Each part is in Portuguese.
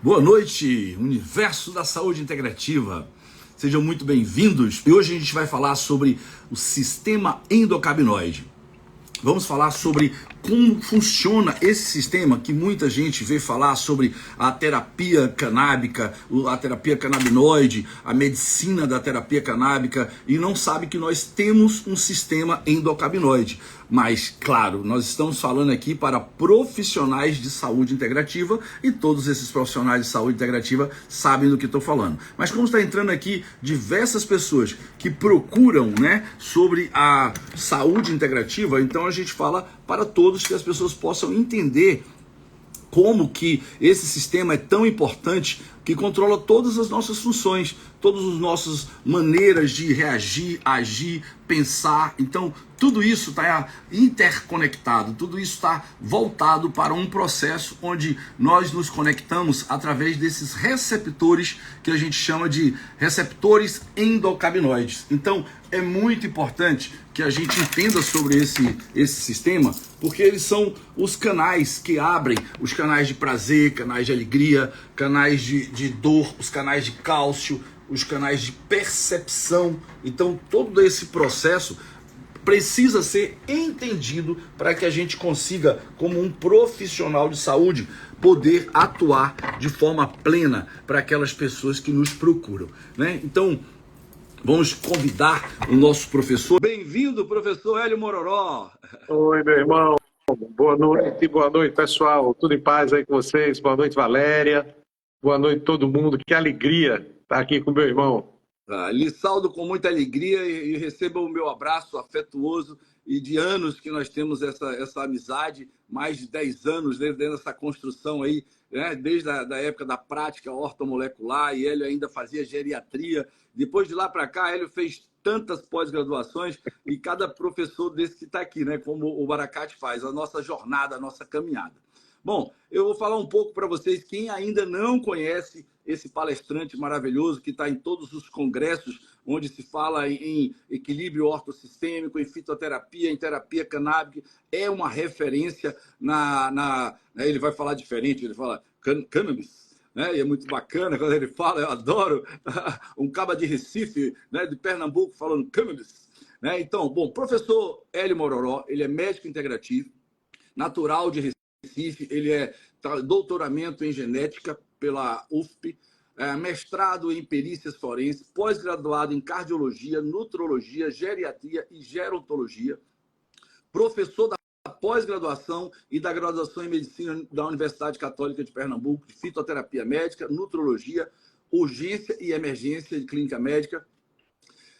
Boa noite, Universo da Saúde Integrativa. Sejam muito bem-vindos. E hoje a gente vai falar sobre o sistema endocabinoide. Vamos falar sobre como funciona esse sistema que muita gente vê falar sobre a terapia canábica, a terapia canabinoide, a medicina da terapia canábica e não sabe que nós temos um sistema endocabinoide. Mas, claro, nós estamos falando aqui para profissionais de saúde integrativa e todos esses profissionais de saúde integrativa sabem do que estou falando. Mas como está entrando aqui diversas pessoas que procuram, sobre a saúde integrativa, então a gente fala para todos que as pessoas possam entender como que esse sistema é tão importante que controla todas as nossas funções, todas as nossas maneiras de reagir, agir, pensar. Então, tudo isso está interconectado, tudo isso está voltado para um processo onde nós nos conectamos através desses receptores que a gente chama de receptores endocabinoides. Então, é muito importante que a gente entenda sobre esse sistema, porque eles são os canais que abrem, os canais de prazer, canais de alegria, canais de dor, os canais de cálcio, os canais de percepção. Então, todo esse processo precisa ser entendido para que a gente consiga, como um profissional de saúde, poder atuar de forma plena para aquelas pessoas que nos procuram, Então, vamos convidar o nosso professor. Bem-vindo, professor Hélio Mororó. Oi, meu irmão. Boa noite, pessoal. Tudo em paz aí com vocês? Boa noite, Valéria. Boa noite, todo mundo. Que alegria estar aqui com meu irmão. Lhe saldo com muita alegria e receba o meu abraço afetuoso e de anos que nós temos essa amizade, mais de 10 anos dentro dessa construção aí, desde a época da prática ortomolecular, e Hélio ainda fazia geriatria. Depois de lá para cá, Hélio fez tantas pós-graduações e cada professor desse que está aqui, como o Baracate faz, a nossa jornada, a nossa caminhada. Bom, eu vou falar um pouco para vocês, quem ainda não conhece esse palestrante maravilhoso que está em todos os congressos, onde se fala em equilíbrio ortossistêmico, em fitoterapia, em terapia canábica, é uma referência ele vai falar diferente, ele fala cannabis, e é muito bacana quando ele fala, eu adoro, um caba de Recife, de Pernambuco, falando cannabis. Então, bom, professor Hélio Mororó, ele é médico integrativo, natural de Recife, ele é doutoramento em genética pela UFP, mestrado em perícias forenses, pós-graduado em cardiologia, nutrologia, geriatria e gerontologia, professor da pós-graduação e da graduação em medicina da Universidade Católica de Pernambuco, de fitoterapia médica, nutrologia, urgência e emergência de clínica médica.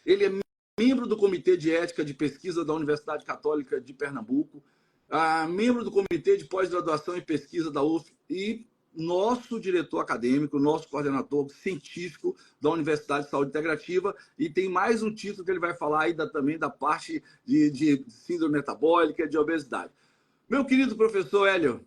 Ele é membro do Comitê de Ética de Pesquisa da Universidade Católica de Pernambuco, membro do Comitê de Pós-Graduação e Pesquisa da UF e nosso diretor acadêmico, nosso coordenador científico da Universidade de Saúde Integrativa, e tem mais um título que ele vai falar aí também da parte de síndrome metabólica e de obesidade. Meu querido professor Hélio,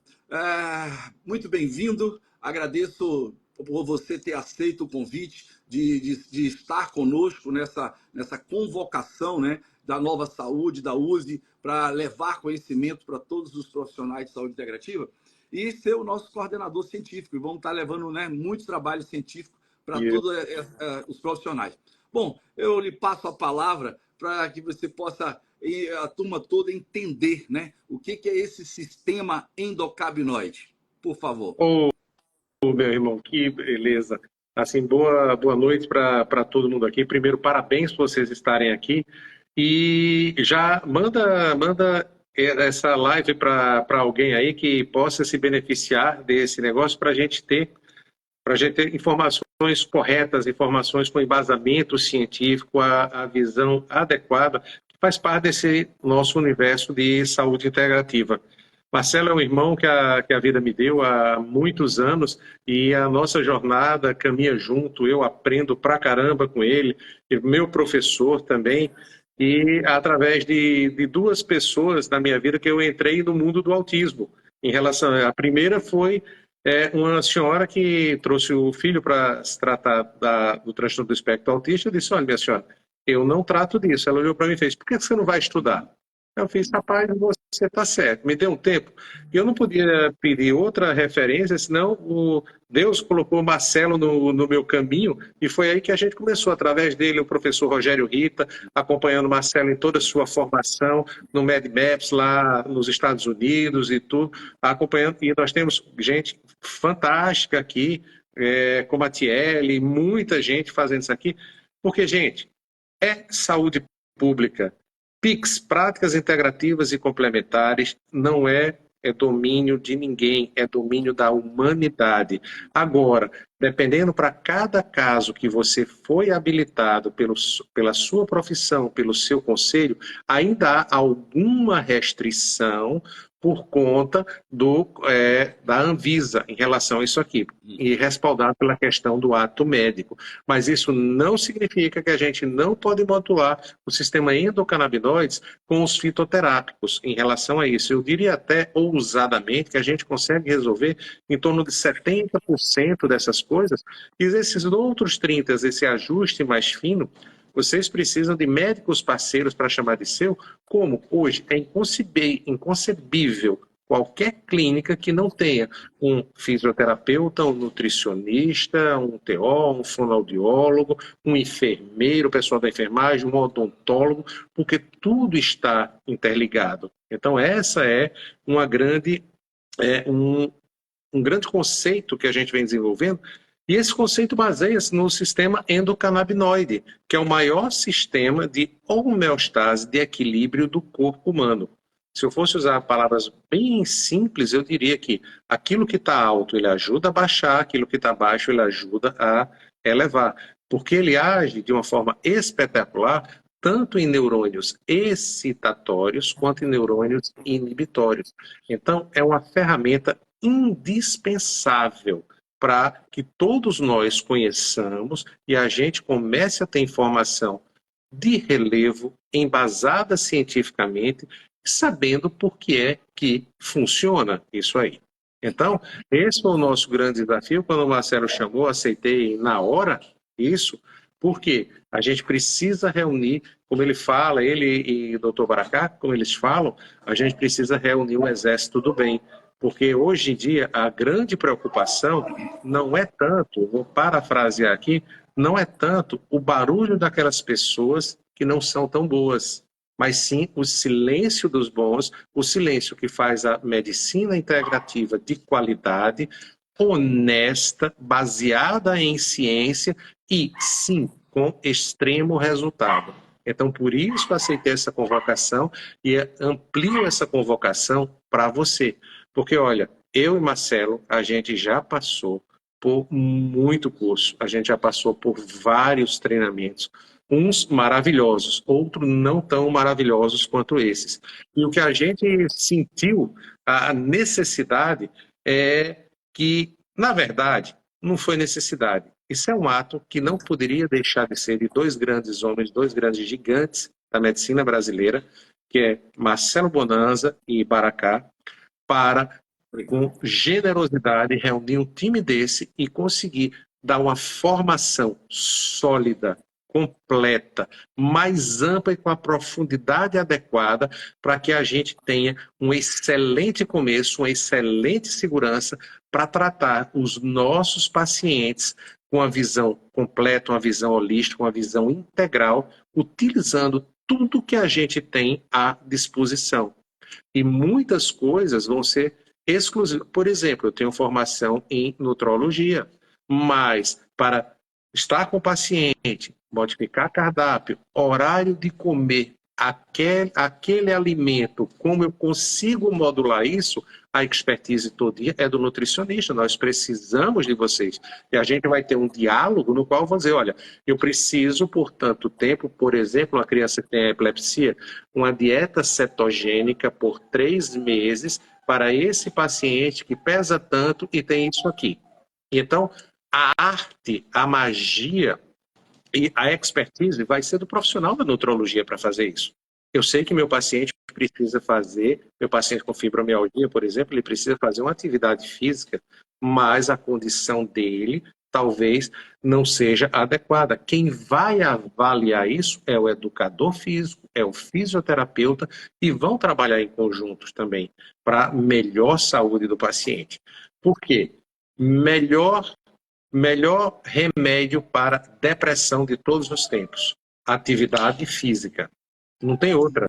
muito bem-vindo, agradeço por você ter aceito o convite de estar conosco nessa convocação, da Nova Saúde, da USE, para levar conhecimento para todos os profissionais de saúde integrativa e ser o nosso coordenador científico. E vamos estar levando muito trabalho científico para todos os profissionais. Bom, eu lhe passo a palavra para que você possa, a turma toda, entender o que é esse sistema endocabinoide. Por favor. Meu irmão, que beleza. Assim, boa noite para todo mundo aqui. Primeiro, parabéns por vocês estarem aqui. E já manda essa live para alguém aí que possa se beneficiar desse negócio para a gente ter informações corretas, informações com embasamento científico, a visão adequada, que faz parte desse nosso universo de saúde integrativa. Marcelo é um irmão que a vida me deu há muitos anos e a nossa jornada caminha junto, eu aprendo pra caramba com ele, meu professor também, e através de duas pessoas na minha vida que eu entrei no mundo do autismo. A primeira foi uma senhora que trouxe o filho para se tratar do transtorno do espectro autista. Eu disse, olha, minha senhora, eu não trato disso. Ela olhou para mim e fez, por que você não vai estudar? Eu fiz, rapaz, você está certo, me dê um tempo. E eu não podia pedir outra referência, senão Deus colocou Marcelo no meu caminho, e foi aí que a gente começou, através dele, o professor Rogério Rita, acompanhando Marcelo em toda a sua formação, no MedMaps, lá nos Estados Unidos e tudo, acompanhando, e nós temos gente fantástica aqui, como a Tiele, muita gente fazendo isso aqui, porque, gente, é saúde pública. PICs, práticas integrativas e complementares, não é domínio de ninguém, é domínio da humanidade. Agora, dependendo para cada caso que você foi habilitado pela sua profissão, pelo seu conselho, ainda há alguma restrição por conta da Anvisa em relação a isso aqui, e respaldado pela questão do ato médico. Mas isso não significa que a gente não pode modular o sistema endocannabinoides com os fitoterápicos em relação a isso. Eu diria até ousadamente que a gente consegue resolver em torno de 70% dessas coisas, e esses outros 30%, esse ajuste mais fino, vocês precisam de médicos parceiros para chamar de seu, como hoje é inconcebível qualquer clínica que não tenha um fisioterapeuta, um nutricionista, um TO, um fonoaudiólogo, um enfermeiro, pessoal da enfermagem, um odontólogo, porque tudo está interligado. Então, essa é uma grande, um grande conceito que a gente vem desenvolvendo, e esse conceito baseia-se no sistema endocannabinoide, que é o maior sistema de homeostase, de equilíbrio do corpo humano. Se eu fosse usar palavras bem simples, eu diria que aquilo que está alto, ele ajuda a baixar, aquilo que está baixo, ele ajuda a elevar. Porque ele age de uma forma espetacular, tanto em neurônios excitatórios, quanto em neurônios inibitórios. Então, é uma ferramenta indispensável para que todos nós conheçamos e a gente comece a ter informação de relevo, embasada cientificamente, sabendo por que é que funciona isso aí. Então, esse foi o nosso grande desafio. Quando o Marcelo chamou, aceitei na hora isso, porque a gente precisa reunir, como ele fala, ele e o doutor Baracá, como eles falam, a gente precisa reunir o exército do bem. Porque hoje em dia a grande preocupação não é tanto, vou parafrasear aqui, não é tanto o barulho daquelas pessoas que não são tão boas, mas sim o silêncio dos bons, o silêncio que faz a medicina integrativa de qualidade, honesta, baseada em ciência e, sim, com extremo resultado. Então, por isso eu aceitei essa convocação e amplio essa convocação para você. Porque, olha, eu e Marcelo, a gente já passou por muito curso, a gente já passou por vários treinamentos, uns maravilhosos, outros não tão maravilhosos quanto esses. E o que a gente sentiu, a necessidade, é que, na verdade, não foi necessidade. Isso é um ato que não poderia deixar de ser de dois grandes homens, dois grandes gigantes da medicina brasileira, que é Marcelo Bonanza e Baracá, para, com generosidade, reunir um time desse e conseguir dar uma formação sólida, completa, mais ampla e com a profundidade adequada para que a gente tenha um excelente começo, uma excelente segurança para tratar os nossos pacientes com uma visão completa, uma visão holística, uma visão integral, utilizando tudo que a gente tem à disposição. E muitas coisas vão ser exclusivas. Por exemplo, eu tenho formação em nutrologia, mas para estar com o paciente, modificar cardápio, horário de comer aquele alimento, como eu consigo modular isso, a expertise todinha é do nutricionista. Nós precisamos de vocês. E a gente vai ter um diálogo no qual eu vou dizer, olha, eu preciso por tanto tempo, por exemplo, uma criança que tem epilepsia, uma dieta cetogênica por 3 meses para esse paciente que pesa tanto e tem isso aqui. Então, a arte, a magia e a expertise vai ser do profissional da nutrologia para fazer isso. Eu sei que meu paciente precisa fazer, meu paciente com fibromialgia, por exemplo, ele precisa fazer uma atividade física, mas a condição dele talvez não seja adequada. Quem vai avaliar isso é o educador físico, é o fisioterapeuta, e vão trabalhar em conjuntos também para melhor saúde do paciente. Por quê? Melhor remédio para depressão de todos os tempos: atividade física. Não tem outra.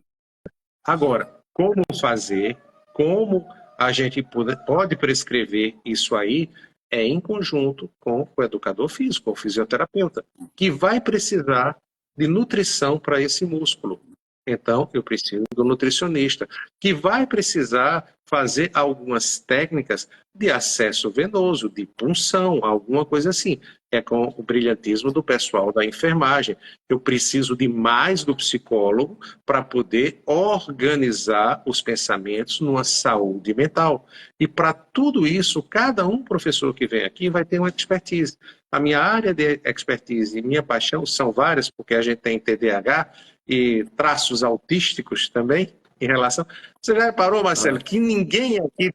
Agora, como fazer, como a gente pode prescrever isso aí, é em conjunto com o educador físico, o fisioterapeuta, que vai precisar de nutrição para esse músculo. Então, eu preciso do nutricionista, que vai precisar fazer algumas técnicas de acesso venoso, de punção, alguma coisa assim. É com o brilhantismo do pessoal da enfermagem. Eu preciso de mais do psicólogo para poder organizar os pensamentos numa saúde mental. E para tudo isso, cada professor que vem aqui vai ter uma expertise. A minha área de expertise e minha paixão são várias, porque a gente tem TDAH e traços autísticos também em relação... Você já reparou, Marcelo, que ninguém aqui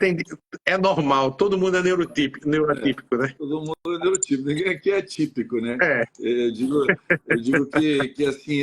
é normal, todo mundo é neurotípico, né? Todo mundo é neurotípico, ninguém aqui é típico, né? É. Eu digo que assim,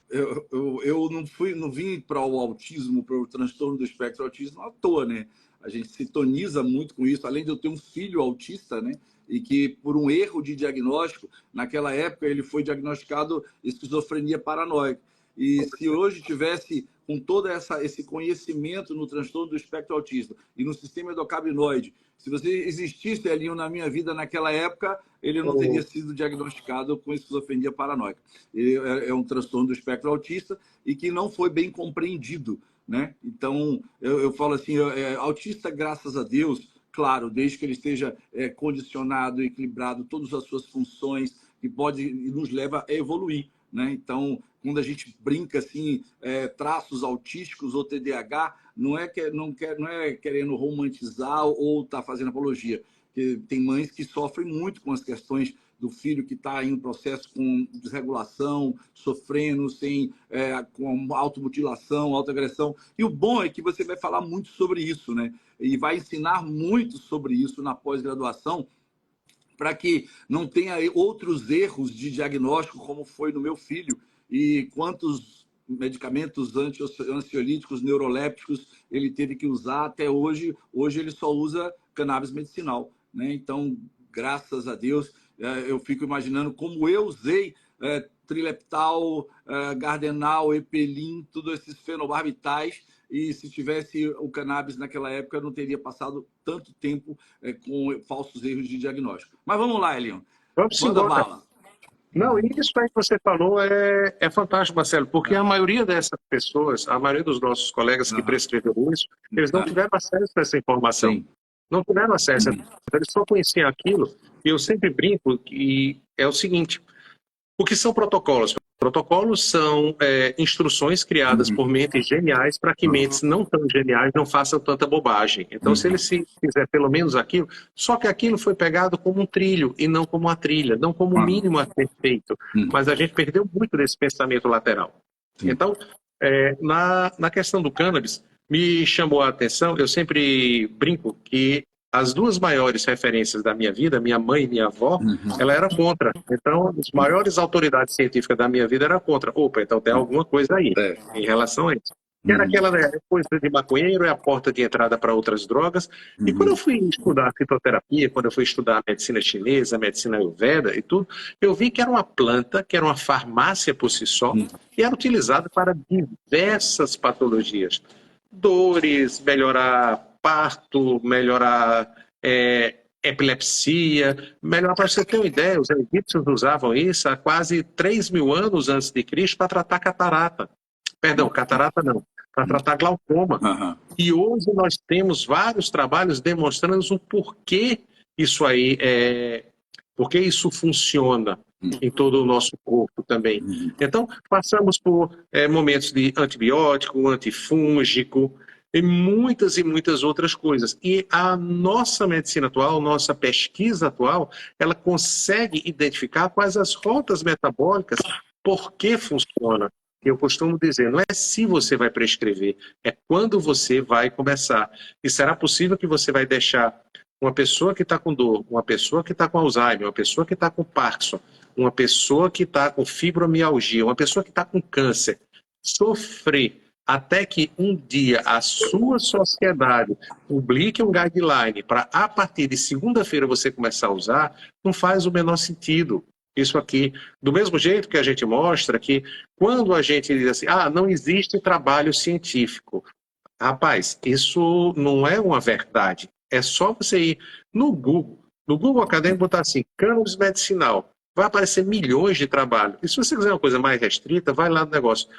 eu não vim para o autismo, para o transtorno do espectro autismo à toa, né? A gente sintoniza muito com isso, além de eu ter um filho autista, né? E que, por um erro de diagnóstico, naquela época ele foi diagnosticado esquizofrenia paranoica. E se hoje tivesse com todo esse conhecimento no transtorno do espectro autista e no sistema endocannabinoide, se você existisse ali na minha vida naquela época, ele não teria sido diagnosticado com esquizofrenia paranoica. É um transtorno do espectro autista e que não foi bem compreendido, né? Então, eu falo assim, autista, graças a Deus, claro, desde que ele esteja condicionado, equilibrado, todas as suas funções, que pode e nos leva a evoluir, né? Então, quando a gente brinca assim, traços autísticos ou TDAH, não é querendo romantizar ou tá fazendo apologia. Porque tem mães que sofrem muito com as questões do filho que está em um processo com desregulação, sofrendo, com automutilação, autoagressão. E o bom é que você vai falar muito sobre isso, né? E vai ensinar muito sobre isso na pós-graduação, para que não tenha outros erros de diagnóstico, como foi no meu filho, e quantos medicamentos ansiolíticos, neurolépticos ele teve que usar até hoje. Hoje ele só usa cannabis medicinal, né? Então, graças a Deus, eu fico imaginando como eu usei trileptal, gardenal, epelin, todos esses fenobarbitais, e se tivesse o cannabis naquela época, eu não teria passado tanto tempo com falsos erros de diagnóstico. Mas vamos lá, Elion. Vamos Manda embora. bala. Não, isso aí que você falou é fantástico, Marcelo, porque a maioria dessas pessoas, a maioria dos nossos colegas que prescreveram isso, eles não tiveram acesso a essa informação. Sim. Não tiveram acesso, eles só conheciam aquilo. E eu sempre brinco que é o seguinte: o que são protocolos? Protocolos são instruções criadas por mentes geniais para que mentes não tão geniais não façam tanta bobagem. Então, se ele fizer pelo menos aquilo, só que aquilo foi pegado como um trilho e não como uma trilha, não como o mínimo a ser feito. Mas a gente perdeu muito desse pensamento lateral. Então, na questão do cannabis, me chamou a atenção, eu sempre brinco que as duas maiores referências da minha vida, minha mãe e minha avó, ela era contra. Então, as maiores autoridades científicas da minha vida eram contra. Opa, então tem alguma coisa aí em relação a isso. Que era aquela coisa de maconheiro, é a porta de entrada para outras drogas. E quando eu fui estudar fitoterapia, quando eu fui estudar medicina chinesa, medicina ayurveda e tudo, eu vi que era uma planta, que era uma farmácia por si só, e era utilizada para diversas patologias. Dores, melhorar parto, melhorar epilepsia, melhorar, para você ter uma ideia, os egípcios usavam isso há quase 3.000 anos antes de Cristo para tratar catarata. Perdão, catarata não, para tratar glaucoma. E hoje nós temos vários trabalhos demonstrando o porquê isso aí porque isso funciona em todo o nosso corpo também. Então, passamos por momentos de antibiótico, antifúngico, e muitas outras coisas. E a nossa medicina atual, nossa pesquisa atual, ela consegue identificar quais as rotas metabólicas, por que funciona. Eu costumo dizer, não é se você vai prescrever, é quando você vai começar. E será possível que você vai deixar uma pessoa que está com dor, uma pessoa que está com Alzheimer, uma pessoa que está com Parkinson, uma pessoa que está com fibromialgia, uma pessoa que está com câncer, sofrer até que um dia a sua sociedade publique um guideline para, a partir de segunda-feira, você começar a usar, não faz o menor sentido. Isso aqui, do mesmo jeito que a gente mostra que quando a gente diz assim, não existe trabalho científico. Rapaz, isso não é uma verdade. É só você ir no Google Acadêmico, botar assim, cannabis medicinal. Vai aparecer milhões de trabalhos. E se você quiser uma coisa mais restrita, vai lá no negócio.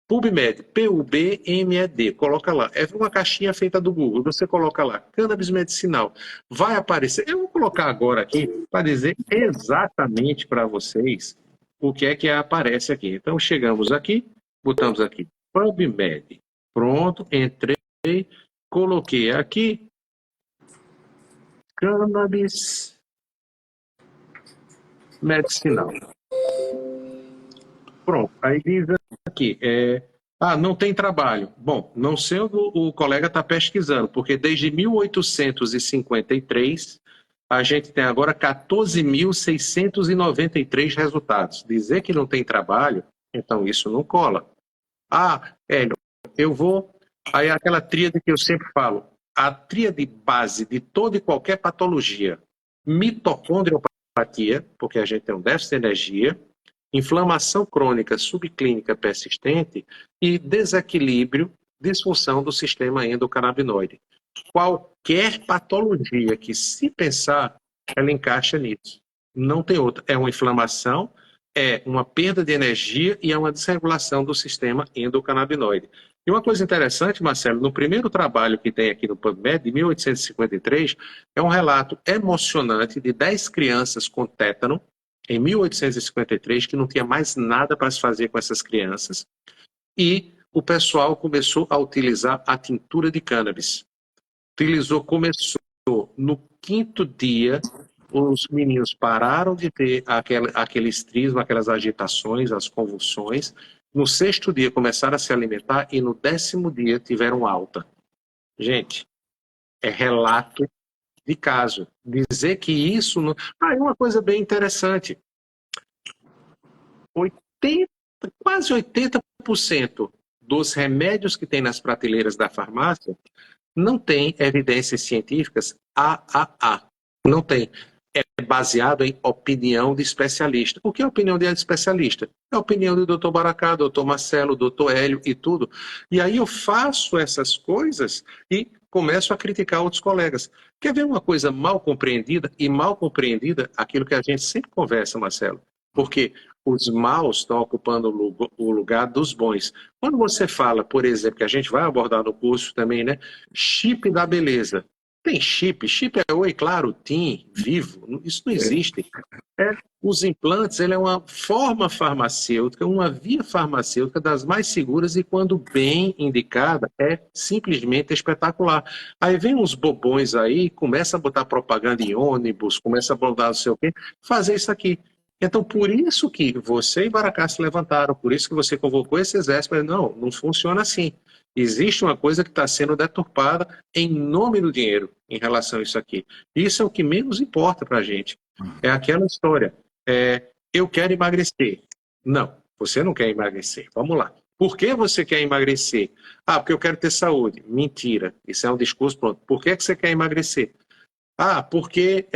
PubMed, PUBMED, coloca lá. É uma caixinha feita do Google. Você coloca lá, cannabis medicinal. Vai aparecer. Eu vou colocar agora aqui para dizer exatamente para vocês o que é que aparece aqui. Então, chegamos aqui, botamos aqui, PubMed. Pronto, entrei, coloquei aqui, cannabis medicinal. Pronto, aí diz aqui, não tem trabalho. Bom, não sei o que o colega está pesquisando, porque desde 1853 a gente tem agora 14.693 resultados. Dizer que não tem trabalho, então isso não cola. Hélio, eu vou... Aí aquela tríade que eu sempre falo, a tríade base de toda e qualquer patologia, mitocondriopatia, porque a gente tem um déficit de energia, inflamação crônica subclínica persistente e desequilíbrio, disfunção do sistema endocannabinoide. Qualquer patologia que se pensar, ela encaixa nisso. Não tem outra. É uma inflamação, é uma perda de energia e é uma desregulação do sistema endocannabinoide. E uma coisa interessante, Marcelo, no primeiro trabalho que tem aqui no PubMed, de 1853, é um relato emocionante de 10 crianças com tétano, em 1853, que não tinha mais nada para se fazer com essas crianças, e o pessoal começou a utilizar a tintura de cannabis. Começou no 5º dia, os meninos pararam de ter aquele estrismo, aquelas agitações, as convulsões. No 6º dia começaram a se alimentar e no 10º dia tiveram alta. Gente, é relato de caso. Dizer que isso não... é uma coisa bem interessante. Quase 80% dos remédios que tem nas prateleiras da farmácia não tem evidências científicas AAA. Não tem. É baseado em opinião de especialista. O que é opinião de especialista? É a opinião do Dr. Baracá, Dr. Marcelo, Dr. Hélio e tudo. E aí eu faço essas coisas e começo a criticar outros colegas. Quer ver uma coisa mal compreendida? E mal compreendida, aquilo que a gente sempre conversa, Marcelo. Porque os maus estão ocupando o lugar dos bons. Quando você fala, por exemplo, que a gente vai abordar no curso também, né? Chip da beleza. Tem chip. Chip é oi, claro, TIM, Vivo. Isso não existe. Os implantes, ele é uma forma farmacêutica, uma via farmacêutica das mais seguras e, quando bem indicada, é simplesmente espetacular. Aí vem uns bobões aí, começa a botar propaganda em ônibus, começa a botar não sei o quê, fazer isso aqui. Então, por isso que você e Baracá se levantaram, por isso que você convocou esse exército, mas não funciona assim. Existe uma coisa que está sendo deturpada em nome do dinheiro em relação a isso aqui. Isso é o que menos importa para a gente. É aquela história. Eu quero emagrecer. Não, você não quer emagrecer. Vamos lá. Por que você quer emagrecer? Porque eu quero ter saúde. Mentira. Isso é um discurso pronto. Por que você quer emagrecer? Porque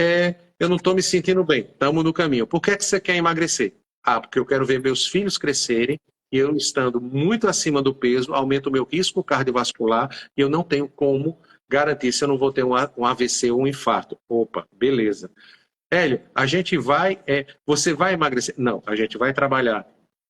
eu não estou me sentindo bem. Estamos no caminho. Por que você quer emagrecer? Porque eu quero ver meus filhos crescerem e eu, estando muito acima do peso, aumento o meu risco cardiovascular e eu não tenho como garantir se eu não vou ter um AVC ou um infarto. Opa, beleza. Hélio, a gente você vai emagrecer? Não, a gente vai trabalhar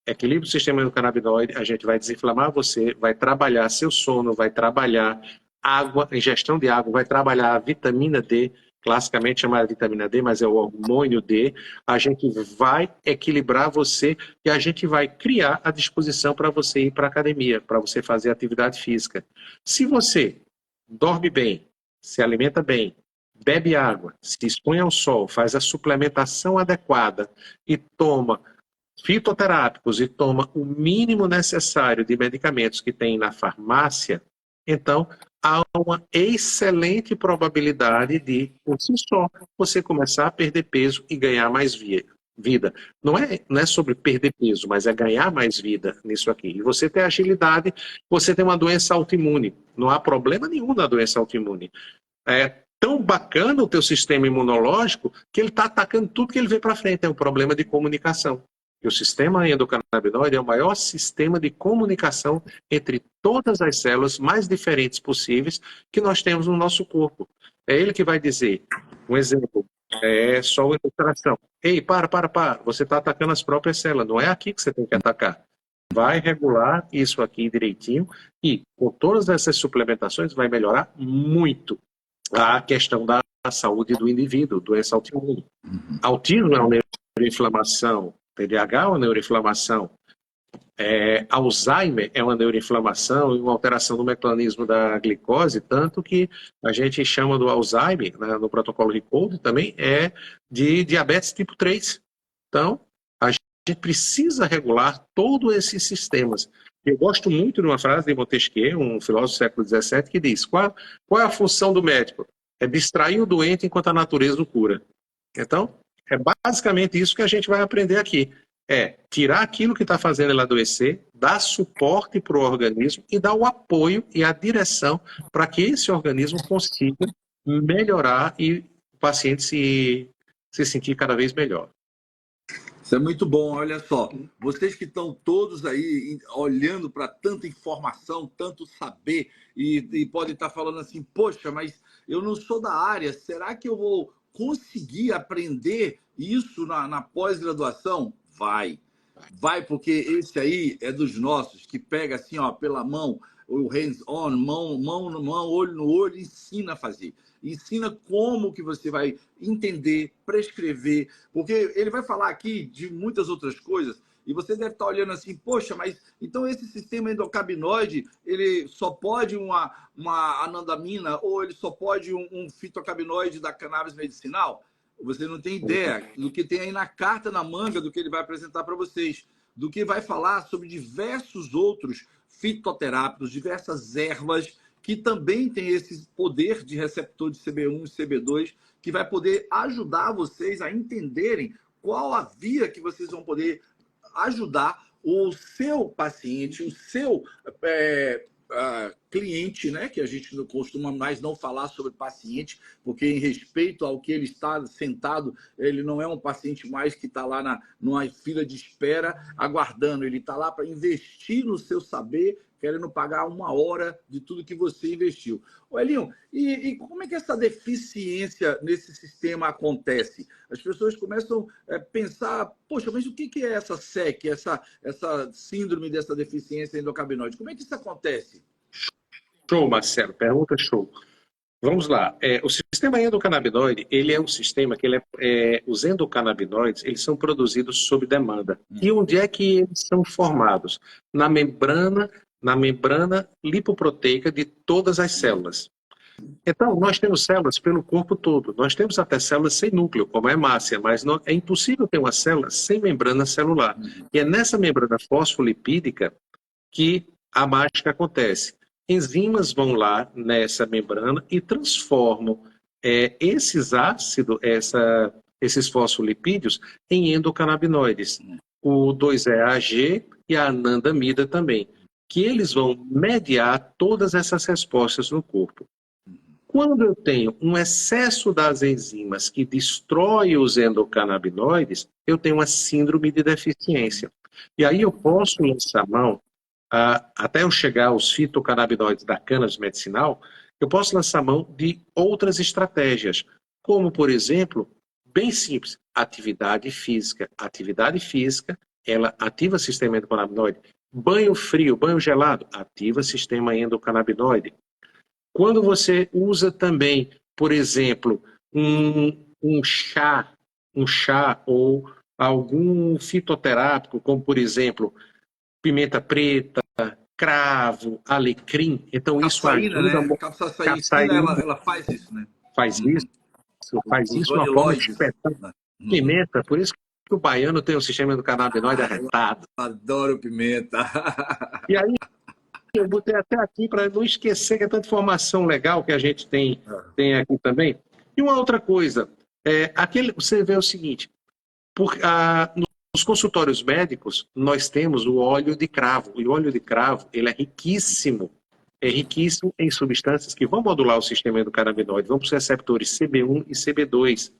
equilíbrio do sistema endocannabinoide, a gente vai desinflamar você, vai trabalhar seu sono, vai trabalhar água, ingestão de água, vai trabalhar a vitamina D, classicamente chamada vitamina D, mas é o hormônio D. A gente vai equilibrar você e a gente vai criar a disposição para você ir para a academia, para você fazer atividade física. Se você dorme bem, se alimenta bem, bebe água, se expõe ao sol, faz a suplementação adequada e toma fitoterápicos e toma o mínimo necessário de medicamentos que tem na farmácia, Então, há uma excelente probabilidade de, por si só, você começar a perder peso e ganhar mais vida. Não é sobre perder peso, mas é ganhar mais vida nisso aqui. E você tem agilidade, você tem uma doença autoimune. Não há problema nenhum na doença autoimune. É tão bacana o teu sistema imunológico que ele está atacando tudo que ele vê para frente. É um problema de comunicação. E o sistema endocannabinoide é o maior sistema de comunicação entre todas as células mais diferentes possíveis que nós temos no nosso corpo. É ele que vai dizer, um exemplo, é só uma ilustração. Ei, para, você está atacando as próprias células, não é aqui que você tem que atacar. Vai regular isso aqui direitinho e com todas essas suplementações vai melhorar muito a questão da saúde do indivíduo, doença autoimune. Autismo é uma neuroinflamação, TDAH é uma neuroinflamação, Alzheimer é uma neuroinflamação e uma alteração no mecanismo da glicose, tanto que a gente chama do Alzheimer, né, no protocolo Recode, também é de diabetes tipo 3. Então, a gente precisa regular todos esses sistemas. Eu gosto muito de uma frase de Montesquieu, um filósofo do século XVII, que diz, qual é a função do médico? É distrair o doente enquanto a natureza o cura. Então, é basicamente isso que a gente vai aprender aqui. É tirar aquilo que está fazendo ele adoecer, dar suporte para o organismo e dar o apoio e a direção para que esse organismo consiga melhorar e o paciente se sentir cada vez melhor. Isso é muito bom, olha só. Vocês que estão todos aí olhando para tanta informação, tanto saber, e podem estar falando assim, poxa, mas eu não sou da área, será que eu vou conseguir aprender isso na pós-graduação? Vai, porque esse aí é dos nossos, que pega assim, ó, pela mão, o hands-on, mão no mão, olho no olho, ensina a fazer. Ensina como que você vai entender, prescrever, porque ele vai falar aqui de muitas outras coisas, e você deve estar olhando assim, poxa, mas então esse sistema endocannabinoide, ele só pode uma anandamina, ou ele só pode um fitocannabinoide da cannabis medicinal? Você não tem ideia do que tem aí na carta, na manga, do que ele vai apresentar para vocês, do que vai falar sobre diversos outros fitoterápicos, diversas ervas que também tem esse poder de receptor de CB1 e CB2, que vai poder ajudar vocês a entenderem qual a via que vocês vão poder ajudar o seu paciente, o seu cliente, né? Que a gente não costuma mais não falar sobre paciente, porque em respeito ao que ele está sentado, ele não é um paciente mais que está lá numa fila de espera aguardando, ele está lá para investir no seu saber, querendo pagar 1 hora de tudo que você investiu. Ô, Elinho, e como é que essa deficiência nesse sistema acontece? As pessoas começam a pensar, poxa, mas o que é essa SEC, essa síndrome dessa deficiência endocannabinoide? Como é que isso acontece? Show, Marcelo. Pergunta show. Vamos lá. O sistema endocannabinoide, ele é um sistema que os endocannabinoides, eles são produzidos sob demanda. E onde é que eles são formados? Na membrana lipoproteica de todas as células. Então, nós temos células pelo corpo todo. Nós temos até células sem núcleo, como a hemácia, mas é impossível ter uma célula sem membrana celular. E é nessa membrana fosfolipídica que a mágica acontece. Enzimas vão lá nessa membrana e transformam esses ácidos, esses fosfolipídios, em endocannabinoides. O 2-EAG e a anandamida também, que eles vão mediar todas essas respostas no corpo. Quando eu tenho um excesso das enzimas que destrói os endocannabinoides, eu tenho uma síndrome de deficiência. E aí eu posso lançar mão, até eu chegar aos fitocannabinoides da cannabis medicinal, eu posso lançar mão de outras estratégias, como, por exemplo, bem simples, atividade física. Atividade física, ela ativa o sistema endocannabinoide. Banho frio, banho gelado, ativa o sistema endocannabinoide. Quando você usa também, por exemplo, um chá ou algum fitoterápico, como, por exemplo, pimenta preta, cravo, alecrim, então isso ajuda... Né? Capsaicina, ela faz isso, né? Faz isso de uma forma espetácular. Pimenta, por isso que o baiano tem um sistema endocannabinoide arretado. Adoro pimenta. E aí, eu botei até aqui para não esquecer que é tanta informação legal que a gente tem aqui também. E uma outra coisa, você vê o seguinte, nos consultórios médicos, nós temos o óleo de cravo. E o óleo de cravo, ele é riquíssimo em substâncias que vão modular o sistema endocannabinoide, vão para os receptores CB1 e CB2.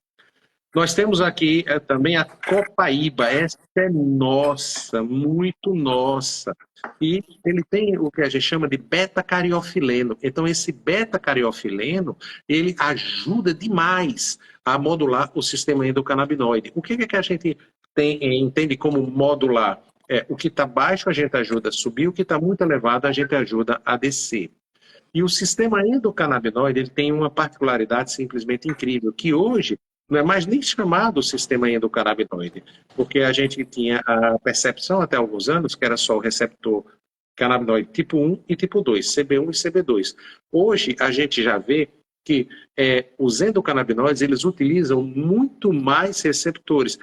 Nós temos aqui também a copaíba, essa é nossa, muito nossa. E ele tem o que a gente chama de beta-cariofileno. Então, esse beta-cariofileno, ele ajuda demais a modular o sistema endocannabinoide. O que é que a gente entende como modular? O que está baixo a gente ajuda a subir, o que está muito elevado a gente ajuda a descer. E o sistema endocannabinoide ele tem uma particularidade simplesmente incrível, que hoje não é mais nem chamado sistema endocannabinoide, porque a gente tinha a percepção até alguns anos que era só o receptor canabinoide tipo 1 e tipo 2, CB1 e CB2. Hoje a gente já vê que os endocannabinoides eles utilizam muito mais receptores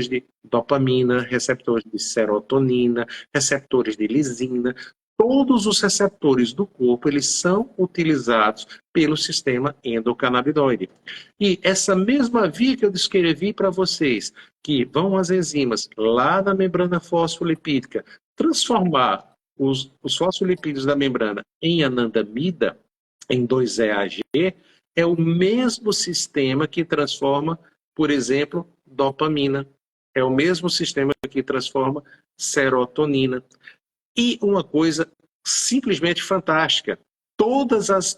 de dopamina, receptores de serotonina, receptores de lisina. Todos os receptores do corpo eles são utilizados pelo sistema endocannabinoide. E essa mesma via que eu descrevi para vocês, que vão as enzimas lá na membrana fosfolipídica transformar os fosfolipídios da membrana em anandamida, em 2-EAG, é o mesmo sistema que transforma, por exemplo, dopamina. É o mesmo sistema que transforma serotonina. E uma coisa simplesmente fantástica, todas as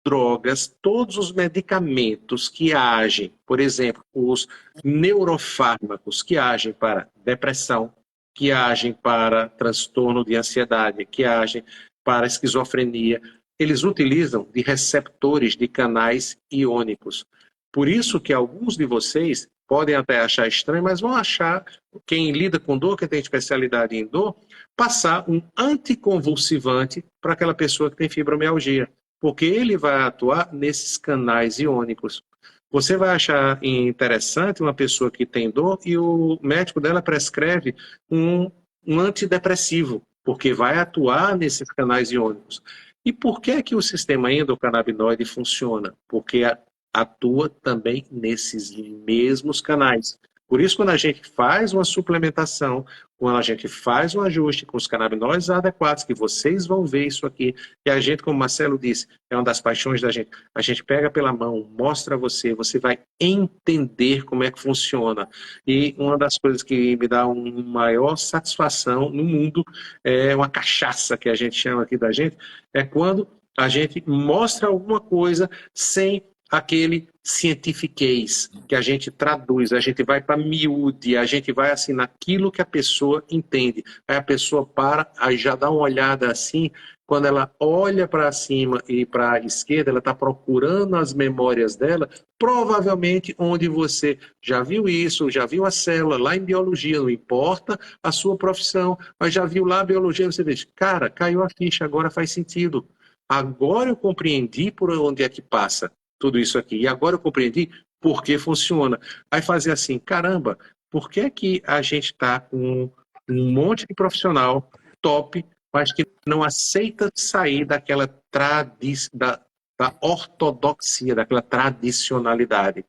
drogas, todos os medicamentos que agem, por exemplo, os neurofármacos que agem para depressão, que agem para transtorno de ansiedade, que agem para esquizofrenia, eles utilizam de receptores de canais iônicos. Por isso que alguns de vocês podem até achar estranho, mas vão achar, quem lida com dor, quem tem especialidade em dor, passar um anticonvulsivante para aquela pessoa que tem fibromialgia, porque ele vai atuar nesses canais iônicos. Você vai achar interessante uma pessoa que tem dor e o médico dela prescreve um antidepressivo, porque vai atuar nesses canais iônicos. E por que que o sistema endocannabinoide funciona? Porque atua também nesses mesmos canais. Por isso, quando a gente faz uma suplementação, quando a gente faz um ajuste com os canabinoides adequados, que vocês vão ver isso aqui, e a gente, como o Marcelo disse, é uma das paixões da gente, a gente pega pela mão, mostra a você, você vai entender como é que funciona. E uma das coisas que me dá uma maior satisfação no mundo, é uma cachaça que a gente chama aqui da gente, é quando a gente mostra alguma coisa sem aquele cientifiquez que a gente traduz, a gente vai para miúde, a gente vai assim naquilo que a pessoa entende. Aí a pessoa para, aí já dá uma olhada assim, quando ela olha para cima e para a esquerda, ela está procurando as memórias dela, provavelmente onde você já viu isso, já viu a célula lá em biologia, não importa a sua profissão, mas já viu lá a biologia, você vê, cara, caiu a ficha, agora faz sentido. Agora eu compreendi por onde é que passa tudo isso aqui. E agora eu compreendi por que funciona. Aí fazer assim, caramba, por que é que a gente está com um monte de profissional top, mas que não aceita sair daquela da ortodoxia, daquela tradicionalidade?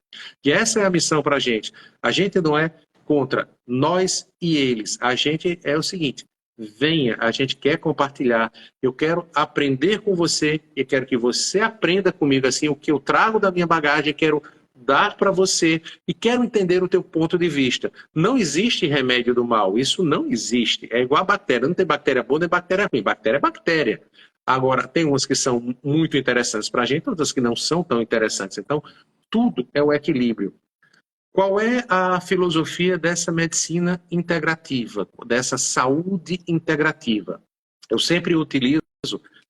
E essa é a missão para a gente. A gente não é contra nós e eles. A gente é o seguinte, venha, a gente quer compartilhar, eu quero aprender com você e quero que você aprenda comigo assim, o que eu trago da minha bagagem, quero dar para você e quero entender o teu ponto de vista. Não existe remédio do mal, isso não existe, é igual a bactéria, não tem bactéria boa nem bactéria ruim, bactéria é bactéria. Agora, tem umas que são muito interessantes para a gente, outras que não são tão interessantes, então tudo é o equilíbrio. Qual é a filosofia dessa medicina integrativa, dessa saúde integrativa? Eu sempre utilizo,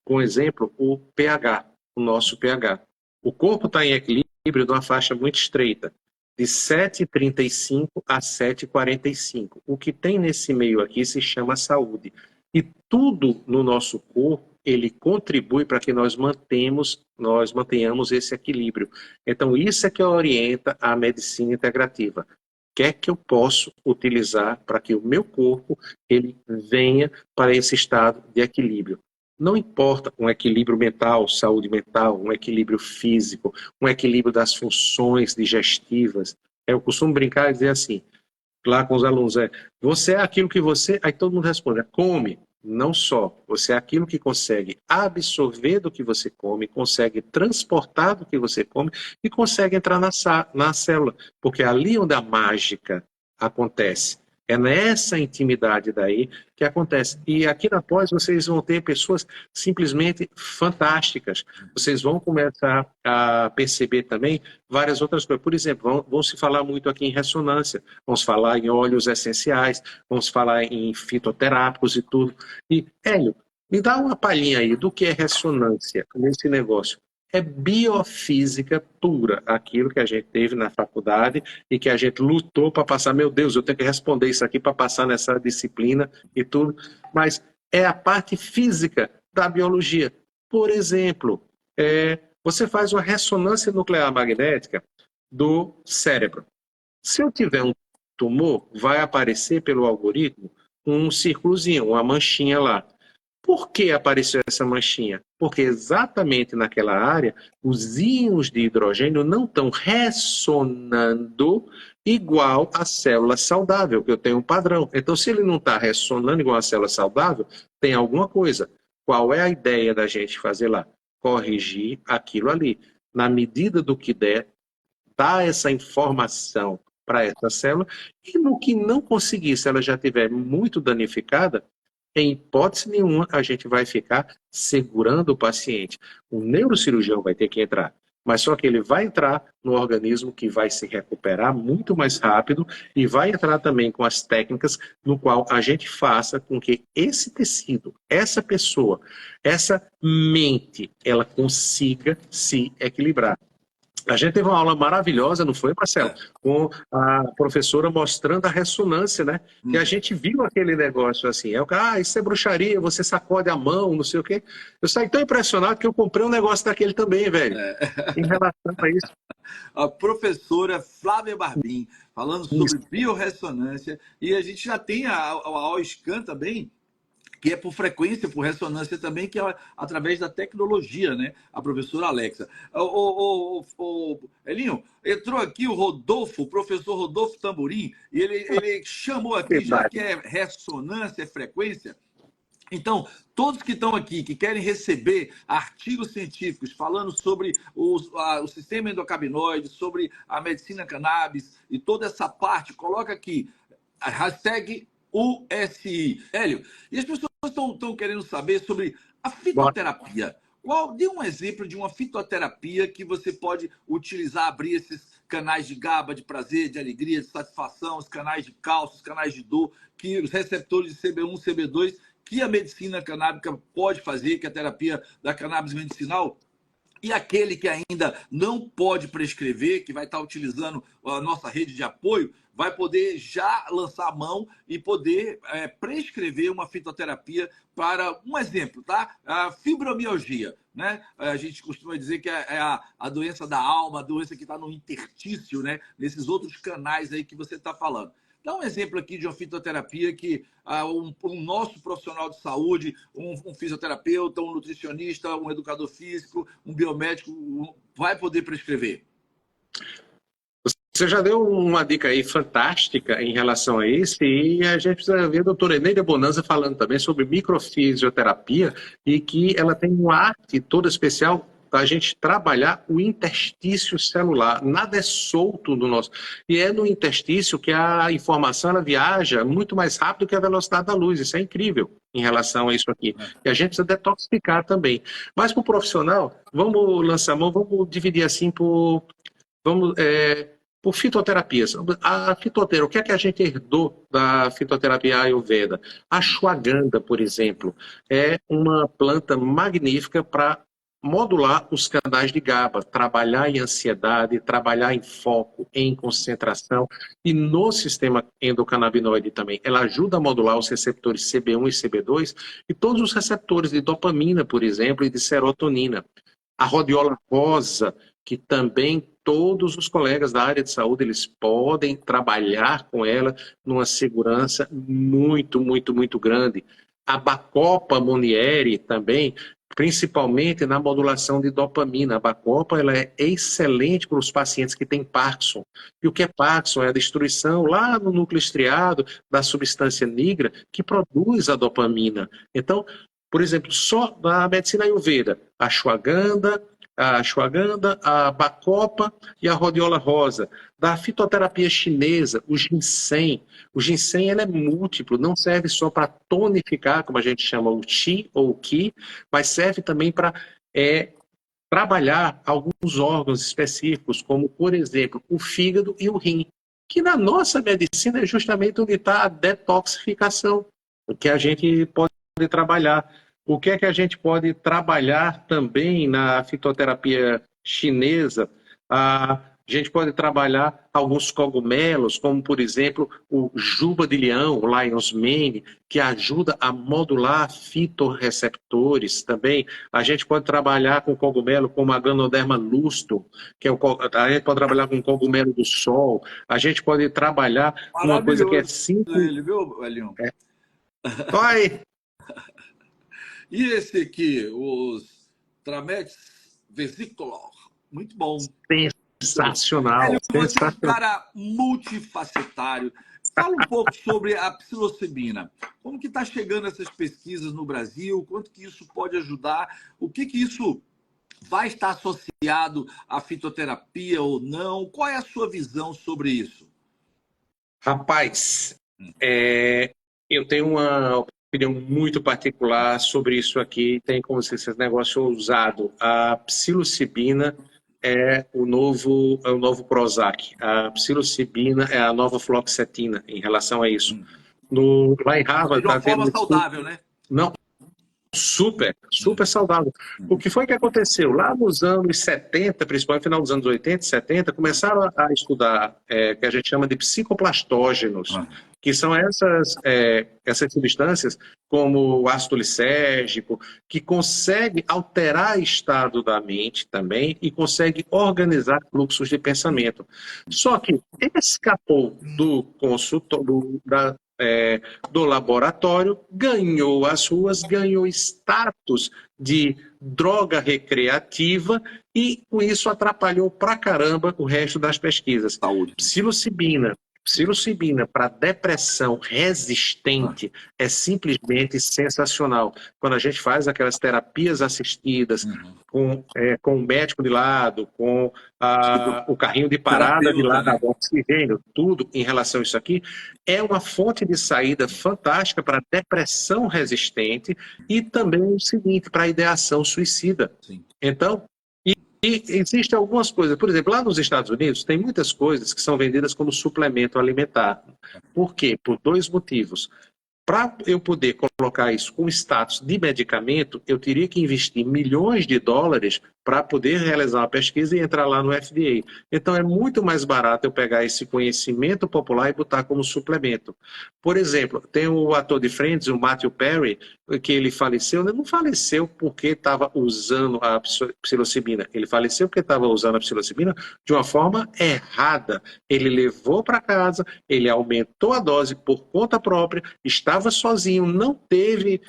como exemplo, o pH, o nosso pH. O corpo está em equilíbrio de uma faixa muito estreita, de 7,35 a 7,45. O que tem nesse meio aqui se chama saúde. E tudo no nosso corpo, ele contribui para que nós mantenhamos esse equilíbrio. Então, isso é que orienta a medicina integrativa. O que é que eu posso utilizar para que o meu corpo ele venha para esse estado de equilíbrio? Não importa um equilíbrio mental, saúde mental, um equilíbrio físico, um equilíbrio das funções digestivas. Eu costumo brincar e dizer assim, lá com os alunos, você é aquilo que você... Aí todo mundo responde, come. Não só, você é aquilo que consegue absorver do que você come, consegue transportar do que você come e consegue entrar na célula, porque é ali onde a mágica acontece. É nessa intimidade daí que acontece. E aqui na pós vocês vão ter pessoas simplesmente fantásticas. Vocês vão começar a perceber também várias outras coisas. Por exemplo, vão se falar muito aqui em ressonância, vamos falar em óleos essenciais, vamos falar em fitoterápicos e tudo. E, Hélio, me dá uma palhinha aí do que é ressonância nesse negócio. É biofísica pura, aquilo que a gente teve na faculdade e que a gente lutou para passar. Meu Deus, eu tenho que responder isso aqui para passar nessa disciplina e tudo. Mas é a parte física da biologia. Por exemplo, você faz uma ressonância nuclear magnética do cérebro. Se eu tiver um tumor, vai aparecer pelo algoritmo um círculozinho, uma manchinha lá. Por que apareceu essa manchinha? Porque exatamente naquela área, os íons de hidrogênio não estão ressonando igual à célula saudável, que eu tenho um padrão. Então, se ele não está ressonando igual à célula saudável, tem alguma coisa. Qual é a ideia da gente fazer lá? Corrigir aquilo ali. Na medida do que der, dar essa informação para essa célula, e no que não conseguir, se ela já estiver muito danificada, em hipótese nenhuma a gente vai ficar segurando o paciente. O neurocirurgião vai ter que entrar, mas só que ele vai entrar no organismo que vai se recuperar muito mais rápido e vai entrar também com as técnicas no qual a gente faça com que esse tecido, essa pessoa, essa mente, ela consiga se equilibrar. A gente teve uma aula maravilhosa, não foi, Marcelo? Com a professora mostrando a ressonância, né? E a gente viu aquele negócio assim. Isso é bruxaria, você sacode a mão, não sei o quê. Eu saí tão impressionado que eu comprei um negócio daquele também, velho. Em relação a isso. A professora Flávia Barbim, falando sobre biorressonância. E a gente já tem a OSCAN também, que é por frequência, por ressonância também, que é através da tecnologia, né? A professora Alexa. Elinho, entrou aqui o Rodolfo, o professor Rodolfo Tamborim, e ele chamou aqui, já que é ressonância, é frequência. Então, todos que estão aqui, que querem receber artigos científicos falando sobre o sistema endocannabinoide, sobre a medicina cannabis e toda essa parte, coloca aqui, a hashtag USI. Hélio, e as pessoas estão querendo saber sobre a fitoterapia. Dê um exemplo de uma fitoterapia que você pode utilizar, abrir esses canais de GABA, de prazer, de alegria, de satisfação, os canais de cálcio, os canais de dor, que os receptores de CB1, CB2, que a medicina canábica pode fazer, que a terapia da cannabis medicinal. E aquele que ainda não pode prescrever, que vai estar utilizando a nossa rede de apoio, vai poder já lançar a mão e poder prescrever uma fitoterapia para, um exemplo, tá? A fibromialgia, né? A gente costuma dizer que é a doença da alma, a doença que está no interstício, né? Nesses outros canais aí que você está falando. Dá um exemplo aqui de uma fitoterapia que um nosso profissional de saúde, um fisioterapeuta, um nutricionista, um educador físico, um biomédico vai poder prescrever. Você já deu uma dica aí fantástica em relação a isso, e a gente precisa ver a doutora Eneida Bonanza falando também sobre microfisioterapia e que ela tem uma arte toda especial para a gente trabalhar o interstício celular. Nada é solto do nosso... E é no interstício que a informação ela viaja muito mais rápido que a velocidade da luz. Isso é incrível em relação a isso aqui. E a gente precisa detoxificar também. Mas para o profissional, vamos lançar a mão, vamos dividir assim por fitoterapias. A fitoterapia, o que é que a gente herdou da fitoterapia Ayurveda? A ashwagandha, por exemplo, é uma planta magnífica para modular os canais de GABA, trabalhar em ansiedade, trabalhar em foco, em concentração, e no sistema endocannabinoide também. Ela ajuda a modular os receptores CB1 e CB2 e todos os receptores de dopamina, por exemplo, e de serotonina. A rodiola rosa, que também todos os colegas da área de saúde eles podem trabalhar com ela numa segurança muito, muito, muito grande. A Bacopa Monieri também, principalmente na modulação de dopamina. A Bacopa ela é excelente para os pacientes que têm Parkinson. E o que é Parkinson? É a destruição lá no núcleo estriado da substância nigra que produz a dopamina. Então, por exemplo, só na medicina Ayurveda, a ashwagandha, a bacopa e a rhodiola rosa. Da fitoterapia chinesa, o ginseng. O ginseng ele é múltiplo, não serve só para tonificar, como a gente chama o qi ou o qi, mas serve também para trabalhar alguns órgãos específicos, como, por exemplo, o fígado e o rim, que na nossa medicina é justamente onde está a detoxificação, o que a gente pode trabalhar. O que é que a gente pode trabalhar também na fitoterapia chinesa? A gente pode trabalhar alguns cogumelos, como, por exemplo, o juba de leão, o lion's mane, que ajuda a modular fitorreceptores também. A gente pode trabalhar com cogumelo como a Ganoderma lustrum, que é a gente pode trabalhar com cogumelo do sol. A gente pode trabalhar com uma coisa que é simples. Ele, viu, Elinho? Vai! E esse aqui, os Trametes vesicolor. Muito bom. Sensacional. Hélio, você é um cara multifacetário. Fala um pouco sobre a psilocibina. Como que está chegando essas pesquisas no Brasil? Quanto que isso pode ajudar? O que isso vai estar associado à fitoterapia ou não? Qual é a sua visão sobre isso? Rapaz, eu tenho uma opinião muito particular sobre isso aqui. Tem como se esse negócio ousado. A psilocibina é o novo Prozac. A psilocibina é a nova fluoxetina em relação a isso. Lá em Harvard de uma forma saudável, né? Não, super saudável. O que foi que aconteceu? Lá nos anos 70, principalmente no final dos anos 80 e 70, começaram a estudar que a gente chama de psicoplastógenos, que são essas substâncias, como o ácido lisérgico, que consegue alterar o estado da mente também e consegue organizar fluxos de pensamento. Só que escapou do consultório, do laboratório, ganhou as ruas, ganhou status de droga recreativa e com isso atrapalhou pra caramba o resto das pesquisas. Saúde. Psilocibina para depressão resistente é simplesmente sensacional. Quando a gente faz aquelas terapias assistidas com o médico de lado, com o carrinho de parada de lado, né? Oxigênio, tudo em relação a isso aqui, é uma fonte de saída fantástica para depressão resistente e também o seguinte, para ideação suicida. Sim. Então, e existem algumas coisas, por exemplo, lá nos Estados Unidos tem muitas coisas que são vendidas como suplemento alimentar. Por quê? Por dois motivos. Para eu poder colocar isso com status de medicamento, eu teria que investir milhões de dólares para poder realizar uma pesquisa e entrar lá no FDA. Então é muito mais barato eu pegar esse conhecimento popular e botar como suplemento. Por exemplo, tem o ator de Friends, o Matthew Perry, que ele faleceu, ele não faleceu porque estava usando a psilocibina, ele faleceu porque estava usando a psilocibina de uma forma errada. Ele levou para casa, ele aumentou a dose por conta própria, estava sozinho, não teve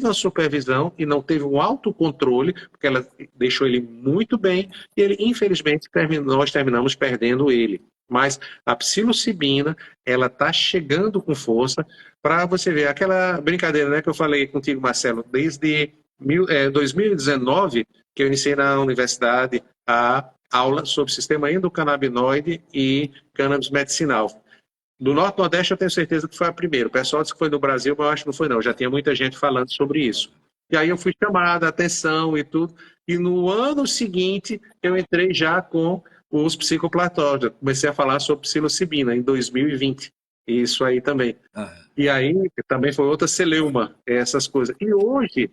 uma supervisão e não teve um autocontrole, porque ela deixou ele muito bem e ele, infelizmente, nós terminamos perdendo ele. Mas a psilocibina, ela está chegando com força para você ver aquela brincadeira, né, que eu falei contigo, Marcelo, desde 2019, que eu iniciei na universidade a aula sobre sistema endocannabinoide e cannabis medicinal. Do Norte e Nordeste eu tenho certeza que foi a primeira. O pessoal disse que foi no Brasil, mas eu acho que não foi não. Já tinha muita gente falando sobre isso. E aí eu fui chamada a atenção e tudo. E no ano seguinte eu entrei já com os psicoplatógenos. Comecei a falar sobre psilocibina em 2020. Isso aí também. E aí também foi outra celeuma, essas coisas. E hoje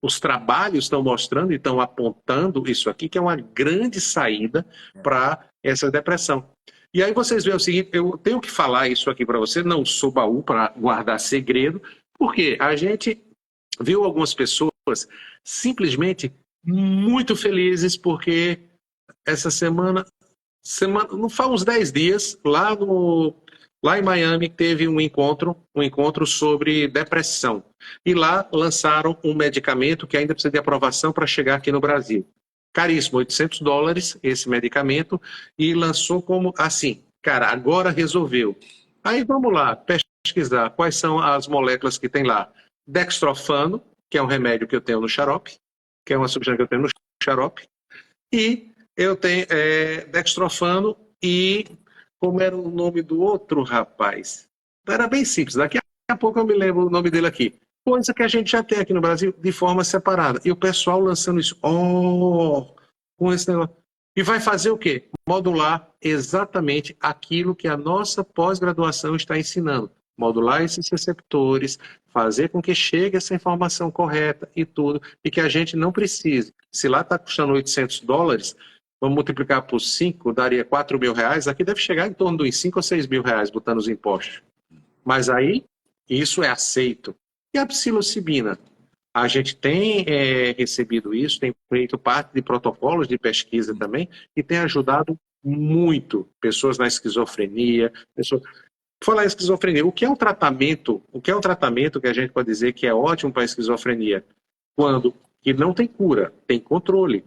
os trabalhos estão mostrando e estão apontando isso aqui, que é uma grande saída para essa depressão. E aí vocês veem o seguinte, eu tenho que falar isso aqui para você, não sou baú para guardar segredo, porque a gente viu algumas pessoas simplesmente muito felizes porque essa semana não faz uns 10 dias, lá Lá em Miami teve um encontro sobre depressão. E lá lançaram um medicamento que ainda precisa de aprovação para chegar aqui no Brasil. Caríssimo, $800 esse medicamento, e lançou como assim, cara, agora resolveu. Aí vamos lá, pesquisar quais são as moléculas que tem lá. Dextrofano, que é um remédio que eu tenho no xarope, que é uma substância que eu tenho no xarope, e eu tenho dextrofano e como era o nome do outro rapaz? Era bem simples, daqui a pouco eu me lembro o nome dele aqui. Coisa que a gente já tem aqui no Brasil de forma separada. E o pessoal lançando isso, com esse negócio. E vai fazer o quê? Modular exatamente aquilo que a nossa pós-graduação está ensinando. Modular esses receptores, fazer com que chegue essa informação correta e tudo, e que a gente não precise. Se lá está custando $800, vamos multiplicar por 5, daria R$ 4.000. Aqui deve chegar em torno de uns 5 ou 6 mil reais, botando os impostos. Mas aí, isso é aceito. E a psilocibina? A gente tem recebido isso, tem feito parte de protocolos de pesquisa também, e tem ajudado muito pessoas na esquizofrenia. Falar em esquizofrenia, o que é um tratamento? O que é um tratamento que a gente pode dizer que é ótimo para a esquizofrenia? Quando que não tem cura, tem controle.